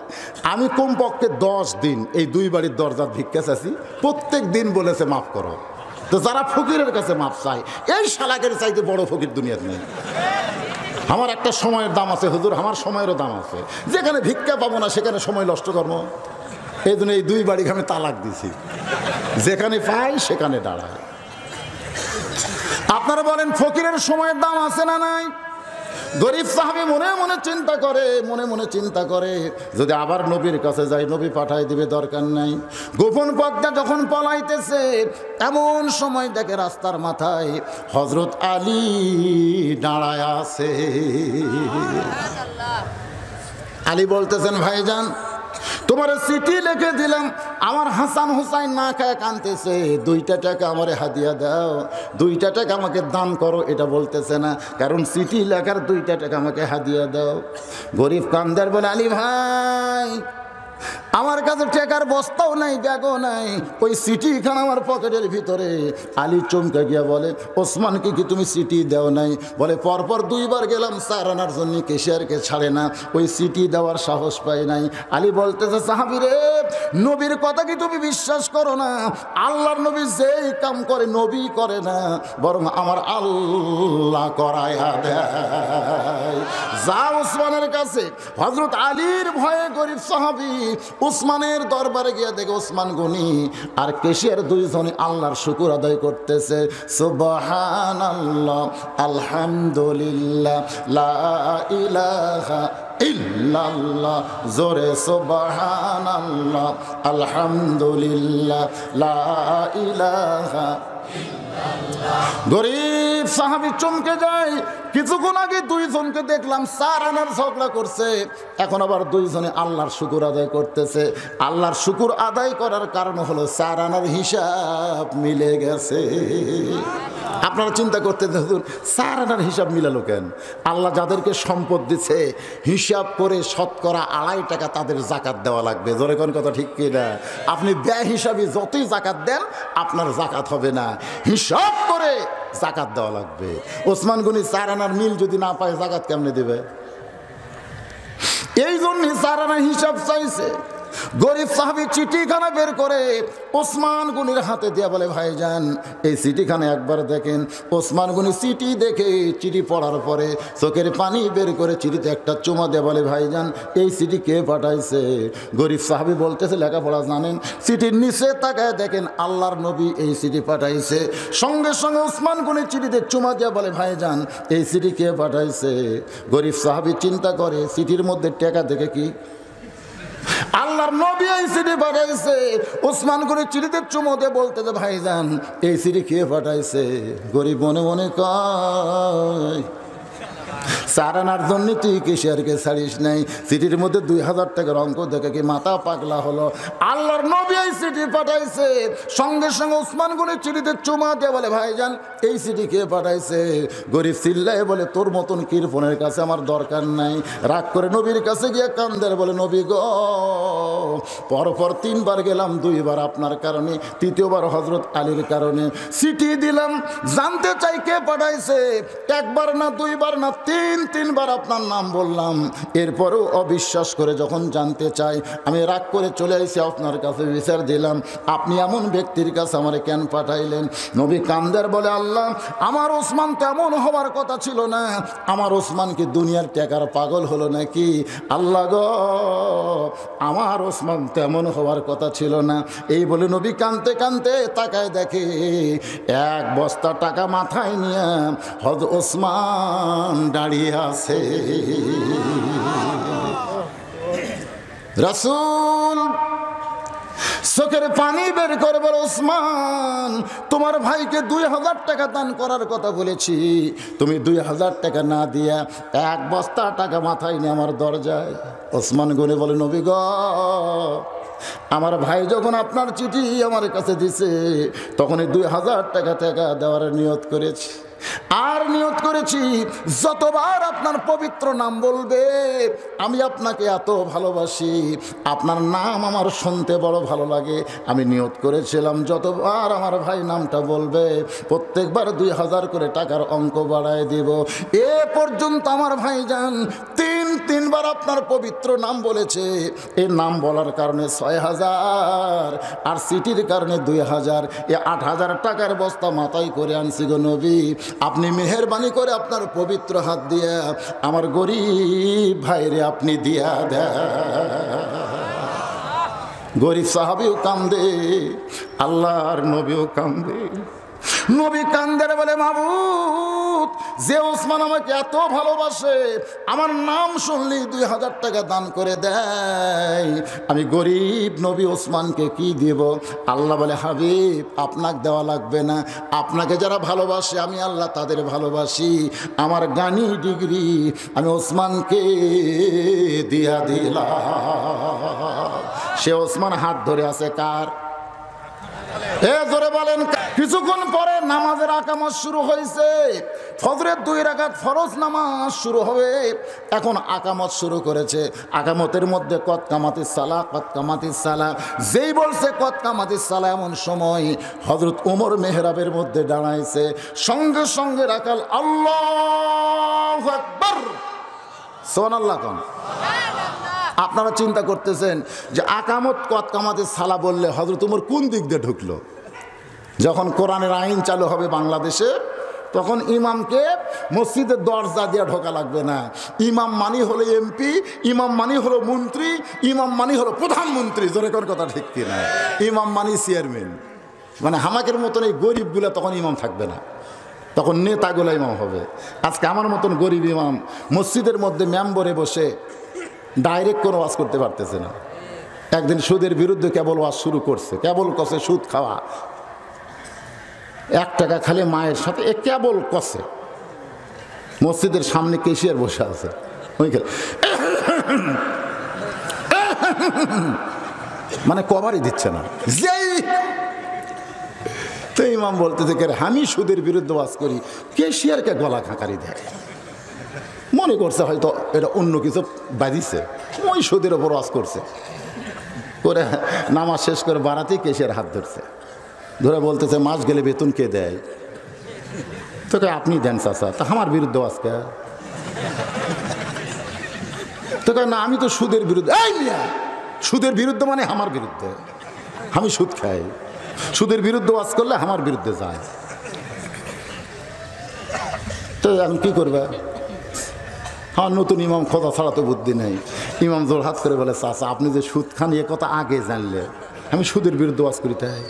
আমি কমপক্ষে 10 দিন এই 2 বাড়ির দরজার ভিক্ষা চাচ্ছি, প্রত্যেক দিন বলেছে মাফ করো। তো যারা ফকিরের কাছে মাপ চায়, এই শালাকের চাইতে বড় ফকির দুনিয়াতে নেই। আমার একটা সময়ের দাম আছে হুজুর, আমার সময়েরও দাম আছে। যেখানে ভিক্ষা পাবো না সেখানে সময় নষ্ট করবো, এই জন্য এই 2 বাড়িকে আমি তালাক দিছি। যেখানে পাই সেখানে দাঁড়ায়। আপনারা বলেন ফকিরের সময়ের দাম আছে না নাই? গরিব সাহাবী মনে মনে চিন্তা করে যদি আবার নবীর কাছে যাই, নবী পাঠাই দিবে, দরকার নাই। গোপন পথটা যখন পলাইতেছে, এমন সময় দেখে রাস্তার মাথায় হযরত আলী দাঁড়ায় আছে। আলী বলতেছেন, ভাইজান তোমার চিঠি লিখে দিলাম, আমার হাসান হুসাইন না খায় কাঁদতেছে, 2টা টাকা আমারে হাদিয়া দাও, 2টা টাকা আমাকে দান করো। এটা বলতেছে না, কারণ চিঠি লেখার 2টা টাকা আমাকে হাদিয়া দাও। গরিব কান্দার বলে, আলী ভাই আমার কাছে টাকার বস্তাও নাই, ব্যাগও নাই, ওই চিঠিখানা আমার পকেটের ভিতরে। আলী চমকে গিয়া বলে, ওসমানকে কি তুমি চিঠি দেও নাই? বলে, পরপর 2 বার গেলাম, 4 আনার জন্য কেশিয়ারকে ছাড়ে না, ওই চিঠি দেওয়ার সাহস পাই নাই। আলী বলতেছে, সাহাবী রে, নবীর কথা কি তুমি বিশ্বাস করো না? আল্লাহর নবী যেই কাম করে নবী করে না, বরং আমার আল্লাহ করায়া দেয়। যা ওসমানের কাছে। হযরত আলীর ভয়ে গরিব সাহাবী উসমানের দরবারে গিয়ে দেখে ওসমান গনি আর কেশিয়ার 2 জনে আল্লাহর শুকর আদায় করতেছে। সুবহানাল্লাহ, আলহামদুলিল্লাহ, লা ইলাহা ইল্লাল্লাহ, জোরে সুবহানাল্লাহ, আলহামদুলিল্লাহ, লা ইলাহা। গরিব সাহাবী চমকে যায়। কিছুক্ষণ আগে 2 জনকে দেখলাম 4 আনার ঝগড়া করছে, এখন আবার 2 জনে আল্লাহর শুকর আদায় করতেছে। আল্লাহর শুকর আদায় করার কারণ হলো 4 আনার হিসাব মিলে গেছে। আপনারা চিন্তা করতে হুজুর 4 আনার হিসাব মিলালো কেন? আল্লাহ যাদেরকে সম্পদ দিচ্ছে, হিসাব করে শতকরা 2.5 টাকা তাদের জাকাত দেওয়া লাগবে। জোরে কোন কথা ঠিক কিনা? আপনি ব্যয় হিসাবে যতই জাকাত দেন, আপনার জাকাত হবে না, হিসাব করে জাকাত দেওয়া লাগবে। ওসমান গনি 4 আনার মিল যদি না পায়, জাকাত কেমনে দেবে? এই জন্য 4 আনার হিসাব চাইছে। গরিব সাহাবী চিঠিখানা বের করে ওসমান গনির হাতে দিয়া বলে, ভাইজান এই চিঠিখানা একবার দেখেন। ওসমান গনি চিঠি দেখে, চিঠি পড়ার পরে চোখের পানি বের করে চিঠিতে একটা চুমা দিয়ে বলে, ভাইজান এই চিঠি কে পাঠাইছে? গরিব সাহাবী বলতেছে, লেখাপড়া জানেন? চিঠির নিচে তাকায় দেখেন আল্লাহর নবী এই চিঠি পাঠাইছে। সঙ্গে সঙ্গে ওসমান গনি চিঠিতে চুমা দিয়ে বলে, ভাইজান এই চিঠি কে পাঠাইছে? গরিব সাহাবী চিন্তা করে, চিঠির মধ্যে টাকা দেখে কি আল্লাহর নবী এই চিঠি পাঠাইছে। ওসমান গনি চিঠিতে চুমো দিয়ে বলতেছে, ভাইজান এই চিঠি কে পাঠাইছে? গরিব মনে মনে কয়, 4 আনার জন্য তুই কেশিয়ারকে ছাড়িস নাই, চিঠির মধ্যে 2000 টাকার অঙ্ক দেখে কি মাথা পাগলা হলো? আল্লাহর নবী এই চিঠি পাঠাইছে। সঙ্গে সঙ্গে ওসমান গনি চিঠিতে চুমা দিয়ে বলে, ভাইজান এই চিঠি কে পাঠাইছে? গরিব চিল্লায় বলে, তোর মতন কৃপণের কাছে আমার দরকার নাই। রাগ করে নবীর কাছে গিয়ে কান্দের বলে, নবী গো, পরপর 3 বার গেলাম, 2 বার আপনার কারণে, 3য় বার হযরত আলীর কারণে। চিঠি দিলাম, জানতে চাই কে পাঠাইছে? 1 বার না 2 বার না 3 তিনবার আপনার নাম বললাম, এরপরেও অবিশ্বাস করে যখন জানতে চাই, আমি রাগ করে চলে এসে আপনার কাছে বিচার দিলাম, আপনি এমন ব্যক্তির কাছে আমারে কেন পাঠাইলেন? নবী কান্দের বলে, আল্লাহ, আমার ওসমান তেমন হওয়ার কথা ছিল না। আমার ওসমান কি দুনিয়ার টাকার পাগল হলো নাকি? আল্লাহ গো, আমার ওসমান তেমন হওয়ার কথা ছিল না। এই বলে নবী কানতে কানতে তাকায় দেখে এক বস্তা টাকা মাথায় নিয়ে হযরত ওসমান দাঁড়িয়ে আছে। রাসূল চোখের পানি বের করে বলে, ওসমান, তোমার ভাইকে 2000 টাকা দান করার কথা বলেছি, তুমি 2000 টাকা না দিয়া এক বস্তা টাকা মাথায় নিয়ে আমার দরজায়। ওসমান গুনে বলে, নবী গো, আমার ভাই যখন আপনার চিঠি আমার কাছে দিছে, তখনই 2000 টাকা দেওয়ার নিয়ত করেছি। আর নিয়ত করেছি, যতবার আপনার পবিত্র নাম বলবে, আমি আপনাকে এত ভালোবাসি, আপনার নাম আমার শুনতে বড় ভালো লাগে। আমি নিয়ত করেছিলাম, যতবার আমার ভাই নামটা বলবে, প্রত্যেকবার 2000 করে টাকার অঙ্ক বাড়ায় দিব। এ পর্যন্ত আমার ভাই যান তিনবার আপনার পবিত্র নাম বলেছে। এই নাম বলার কারণে 6000, আর সিটির কারণে 2000, এ 8000 টাকার বস্তা মাথায় করে আনছি গো নবী। আপনি মেহেরবানি করে আপনার পবিত্র হাত দিয়ে আমার গরিব ভাইরে আপনি দিয়া দেন। গরিব সাহাবীও কান্দে, আল্লাহর নবীও কান্দে। নবী কান্দের বলে, মাবুদ, যে ওসমান আমাকে এত ভালোবাসে, আমার নাম শুনলেই 2000 টাকা দান করে দেয়, আমি গরিব নবী ওসমানকে কি দিব? আল্লাহ বলে, হাবিব, আপনাকে দেওয়া লাগবে না, আপনাকে যারা ভালোবাসে আমি আল্লাহ তাদের ভালোবাসি। আমার গানি ডিগ্রি আমি ওসমানকে দিয়া দিলাম। সে ওসমান হাত ধরে আছে কার? জোরে বলেন। কিছুক্ষণ পরে নামাজের আকামত শুরু হয়েছে। ফজরের 2 রাকাত ফরজ নামাজ শুরু হবে। এখন আকামত শুরু করেছে। আকামতের মধ্যে কদ কামাতিস সালাহ, কদ কামাতিস সালাহ, যেই বলছে কদ কামাতিস সালাহ, এমন সময় হযরত ওমর মেহরাবের মধ্যে দাঁড়াইছে। সঙ্গে সঙ্গে রাখাল আল্লাহু আকবার, সুবহানাল্লাহ কোন। আপনারা চিন্তা করতেছেন যে আকামত কদ কামাতিস সালাহ বললে হযরত ওমর কোন দিক দিয়ে ঢুকলো? যখন কোরআনের আইন চালু হবে বাংলাদেশে, তখন ইমামকে মসজিদের দরজা দিয়ে ঢোকা লাগবে না। ইমাম মানি হলো এমপি, ইমাম মানি হলো মন্ত্রী, ইমাম মানি হলো প্রধানমন্ত্রী। জোরে কোন কথা ঠিক কিনা? ইমাম মানি চেয়ারম্যান। মানে হামাকের মতন এই গরিবগুলো তখন ইমাম থাকবে না, তখন নেতাগুলো ইমাম হবে। আজকে আমার মতন গরিব ইমাম মসজিদের মধ্যে মেম্বরে বসে ডাইরেক্ট কোনো ওয়াজ করতে পারতেছে না। একদিন সুদের বিরুদ্ধে কেবল ওয়াজ শুরু করছে, কেবল কষে সুদ খাওয়া, 1 টাকা খালি মায়ের সাথে এ কেবল কষে। মসজিদের সামনে কেশিয়ার বসে আছে, মানে কভারই দিচ্ছে না। যেই তো ইমাম বলতেছে, আমি সুদের বিরুদ্ধে ওয়াজ করি, কেশিয়ারকে গলা খাঁকারি দেয়। মনে করছে হয়তো এটা অন্য কিছু বাজিছে, ওই সুদের ওপর ওয়াজ করছে। করে নামাজ শেষ করে বাড়াতেই কেশিয়ার হাত ধরছে, ধরে বলতেছে, মাস গেলে বেতন কে দেয়? তোকে আপনি দেন চাচা, তা আমার বিরুদ্ধে আজকে তোকে না, আমি তো সুদের বিরুদ্ধে। এই মিয়া, সুদের বিরুদ্ধে মানে আমার বিরুদ্ধে, আমি সুদ খাই, সুদের বিরুদ্ধে ওয়াজ করলে আমার বিরুদ্ধে যায়। তো এখন কি করবে? হ্যাঁ, নতুন ইমাম খোদা ছাড়া তো বুদ্ধি নেই। ইমাম জোর হাত করে বলে, চাচা আপনি যে সুদ খান এ কথা আগে জানলে, আমি সুদের বিরুদ্ধে ওয়াজ করি তাই।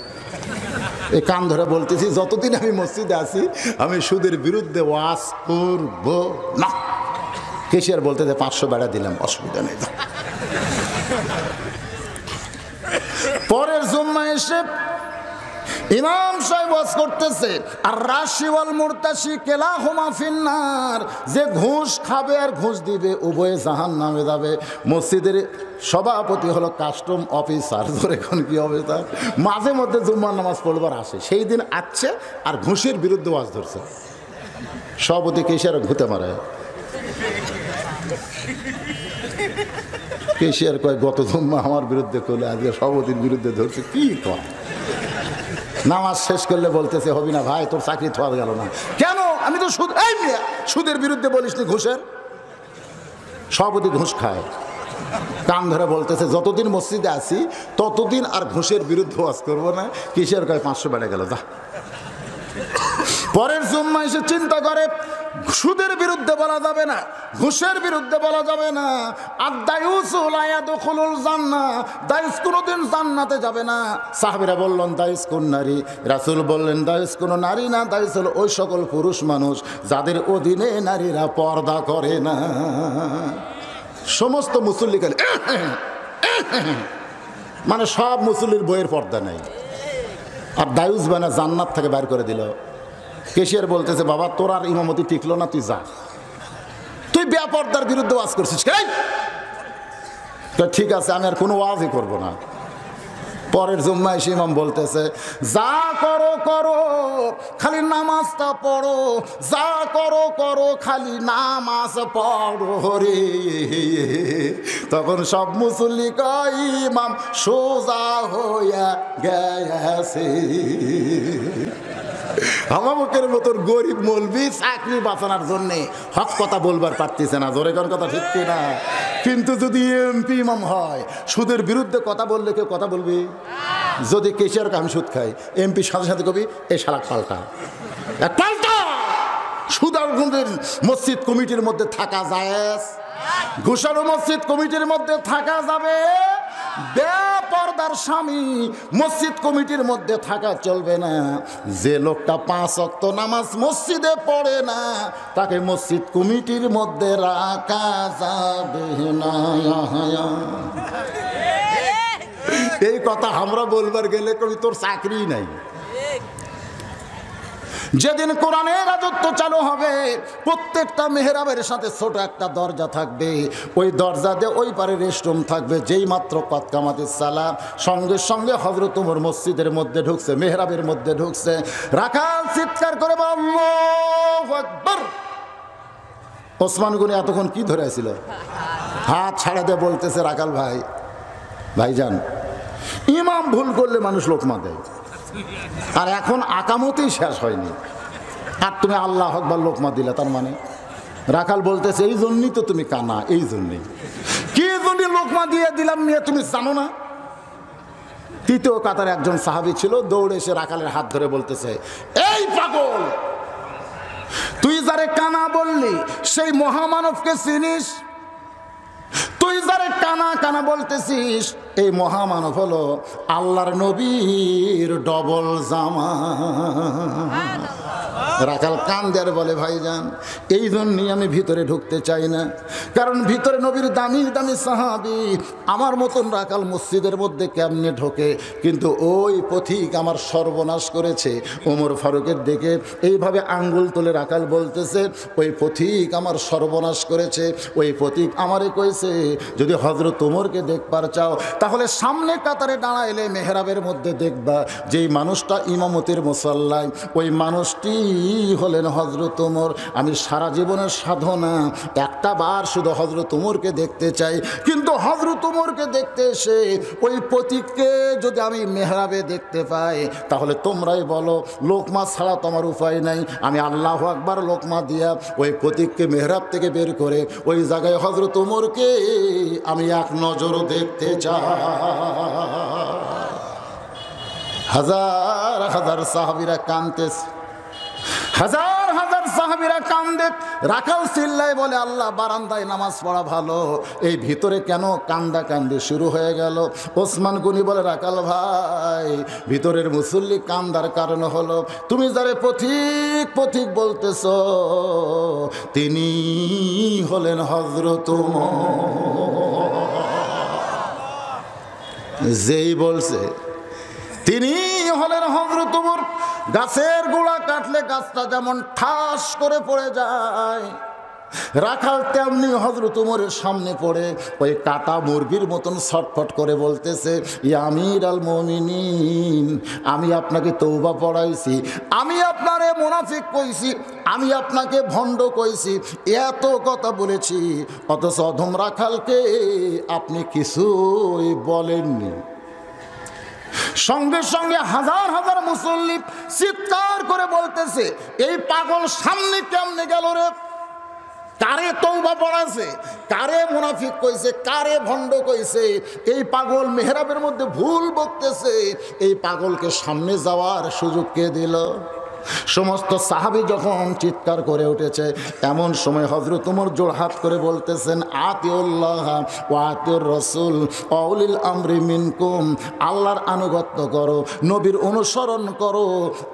এই কান ধরে বলতেছি, যতদিন আমি মসজিদে আছি আমি সুদের বিরুদ্ধে ওয়াজ করব না। কেশিয়ার বলতে 500 বেড়া দিলাম, অসুবিধা নেই। পরের জুম্মা এসে ইমাম সাহেব ওয়াজ করতেছে, আর রাশি ওয়াল মুরতাশি কিলাহুমা ফিন্নার, যে ঘুষ খাবে আর ঘুষ দিবে উভয়ে জাহান্নামে যাবে। মসজিদের সভাপতি হলো কাস্টম অফিসার। এখন কি হবে তার? মাঝে মধ্যে জুম্মার নামাজ পড়বার আসে, সেই দিন আসছে আর ঘুষের বিরুদ্ধে ওয়াজ ধরছে। সভাপতি কেশিয়ার ঘুতে মারে। কেশিয়ার কয়, গত জুম্মা আমার বিরুদ্ধে করলে আজকে সভাপতির বিরুদ্ধে ধরছে, কি কয়? নামাজ শেষ করলে বলতেছে, হবি না ভাই, তোর চাকরি থাকা গেল না। কেন? আমি তো সুদ, এই মিয়া, সুদের বিরুদ্ধে বলিস নি, ঘুষের। সভাপতি ঘুষ খায়, কান ধরে বলতেছে যতদিন মসজিদে আছি ততদিন আর ঘুষের বিরুদ্ধে ওয়াজ করবো না। কিসের কয় 500 বেড়ে গেল যা। পরের জুম্মা এসে চিন্তা করে সুদের বিরুদ্ধে বলা যাবে না, ঘুষের বিরুদ্ধে বলা যাবে না। আর দায়ুস লা ইয়াদখুলুল জান্নাহ, দায়ুস কোনোদিন জান্নাতে যাবে না। সাহাবীরা বললেন দায়ুস কোন নারী? রাসূল বললেন দায়ুস কোন নারী না, দায়ুস হলো ওই সকল পুরুষ মানুষ যাদের অধীনে নারীরা পর্দা করে না। সমস্ত মুসল্লি গেলে মানে সব মুসল্লির বইয়ের পর্দা নেই। আর দায়ুস বানা জান্নাত থেকে বাইর করে দিল। কেশিয়ার বলতেছে বাবা তোর আর ইমামতি টিকলো না, তুই যা, তুই বেপর্দার বিরুদ্ধে ওয়াজ করছিস। ঠিক আছে আমি আর কোনো ওয়াজই করব না। পরের জুম্মা এসে ইমাম বলতেছে যা করো করো খালি নামাজটা পড়ো, যা করো করো খালি নামাজ পড়ো রে। তখন সব মুসল্লি কয় ইমাম সোজা হইয়া গেছে। আমাদের মতন গরিব মৌলবি চাকরি বাঁচানোর জন্য হক কথা বলবার পারতেছে না, জোরে কোন কথা ঠিক না। কিন্তু যদি এমপি ইমাম হয় সুদের বিরুদ্ধে কথা বললে কেউ কথা বলবি? যদি কেশিয়ার আমি সুদ খাই, এমপি সাথে সাথে কবি এই শালাক পাল্টা পাল্টা। সুদারগঞ্জের মসজিদ কমিটির মধ্যে থাকা যায়, ঘুষারো মসজিদ কমিটির মধ্যে থাকা যাবে, বেপরদার স্বামী মসজিদ কমিটির মধ্যে থাকা চলবে না। যে লোকটা 5 ওয়াক্ত নামাজ মসজিদে পড়ে না তাকে মসজিদ কমিটির মধ্যে রাখা যাবে না। এই কথা আমরা বলবার গেলে কবি তোর চাকরি নাই। যেদিন কোরআনের রাজত্ব চালু হবে প্রত্যেকটা মেহরাবের সাথে ছোট একটা দরজা থাকবে, ওই দরজা দিয়ে ওই পারে রেস্টরুম থাকবে। যেই মাত্র কামাতিস সালাম সঙ্গে সঙ্গে হযরত ওমর মসজিদের মধ্যে ঢুকছে, মেহরাবের মধ্যে ঢুকছে, রাখাল চিৎকার করে আল্লাহু আকবার। ওসমান গনি এতক্ষণ কি ধরে ছিল, হাত ছাড়া দিয়ে বলতেছে রাখাল ভাই ভাইজান ইমাম ভুল করলে মানুষ লোকমা দেয়, আর এখন আকামতেই শেষ হয়নি আর তুমি আল্লাহু আকবার লোকমা দিলে, তার মানে? রাখাল বলতেছে এই জন্যই তো তুমি কানা, এই জন্যই। কি জন্য লোকমা দিয়ে দিলাম নিয়ে তুমি জানো না? তৃতীয় কাতারে একজন সাহাবী ছিল, দৌড়ে এসে রাখালের হাত ধরে বলতেছে এই পাগল, তুই যারে কানা বললি সেই মহামানবকে চিনিস? তুই যারে কানা কানা বলতেছিস এই মহামানব হলো আল্লাহর নবীর ডবল জামা। রাখাল কান্দের বলে ভাইজান এই জন্যই আমি ভিতরে ঢুকতে চাই না, কারণ ভিতরে নবীর দামি দামি সাহাবী, আমার মতন রাখাল মসজিদের মধ্যে কেমনে ঢোকে? কিন্তু ওই পথিক আমার সর্বনাশ করেছে। ওমর ফারুকের দিকে এইভাবে আঙ্গুল তুলে রাখাল বলতেছে ওই পথিক আমার সর্বনাশ করেছে, ওই পথিক আমারে কইছে যদি হযরত ওমরকে দেখবার চাও তাহলে সামনে কাতারে দাঁড়াইলে মেহরাবের মধ্যে দেখবা যেই মানুষটা ইমামতির মুসাল্লায় ওই মানুষটি হলেন হযরত ওমর। আমি সারা জীবনের সাধনা একটা বার শুধু হযরত ওমরকে দেখতে চাই, কিন্তু হযরত ওমরকে দেখতে এসে ওই পথিককে যদি আমি মেহরাবে দেখতে পাই তাহলে তোমরাই বলো লোকমা ছাড়া তোমার উপায় নাই। আমি আল্লাহু আকবার লোকমা দিয়া ওই পথিককে মেহরাব থেকে বের করে ওই জায়গায় হযরত ওমরকে আমি এক নজর দেখতে চাই। হাজার হাজার সাহাবীরা কাঁদতেছে, হাজার হাজার সাহাবীরা কান্দে। রাখাল চিল্লায় বলে আল্লাহ বারান্দায় নামাজ পড়া ভালো, এই ভিতরে কেন কান্দা কান্দি শুরু হয়ে গেল? ওসমান গনি বলে রাখাল ভাই ভিতরের মুসল্লি কান্দার কারণ হলো তুমি যারে পথিক পথিক বলতেছ তিনি হলেন হযরত ওমর। যেই বলছে তিনি হলেন হযরত ওমর, গাছের গোড়া কাটলে গাছটা যেমন ঠাস করে পড়ে যায়, রাখাল তেমনি হযরত ওমরের সামনে পড়ে ওই কাটা মুরগির মতন ছটফট করে বলতেছে ইয়া আমির আল মুমিনিন, আমি আপনাকে তওবা পড়াইছি, আমি আপনারে মুনাফিক কইছি, আমি আপনাকে ভণ্ড কইছি, এত কথা বলেছি, অথচ অধম রাখালকে আপনি কিছুই বলেননি। সঙ্গে সঙ্গে হাজার হাজার মুসল্লি চিৎকার করে বলতেছে এই পাগল সামনে কেমনে গেল রে? কারে তওবা পড়াছে, কারে মুনাফিক কইছে, কারে ভণ্ড কইছে। এই পাগল মেহরাবের মধ্যে ভুল বকতেছে, এই পাগলকে সামনে যাওয়ার সুযোগ কে দিল? সমস্ত সাহাবী যখন চিৎকার করে উঠেছে, এমন সময় হযরত ওমর জোড়হাত করে বলতেছেন, আতিউল্লাহ ওয়া আতিউর রাসূল ওয়া উলিল আমরি মিনকুম, আল্লাহর আনুগত্য করো, নবীর অনুসরণ করো।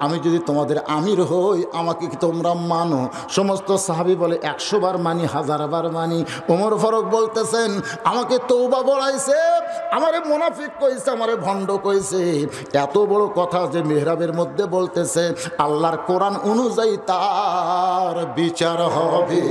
আমি যদি তোমাদের আমির হই, আমাকে কি তোমরা মানো? সমস্ত সাহাবী বলে 100 বার মানি, 1000 বার মানি। ওমর ফারুক বলতেছেন, আমাকে তওবা বলাইছে, আমারে মুনাফিক কইছে, আমারে ভণ্ড কইছে। এত বড় কথা যে মেহরাবের মধ্যে বলতেছে, আল্লাহর কোরআন অনুযায়ী তার বিচার হবে।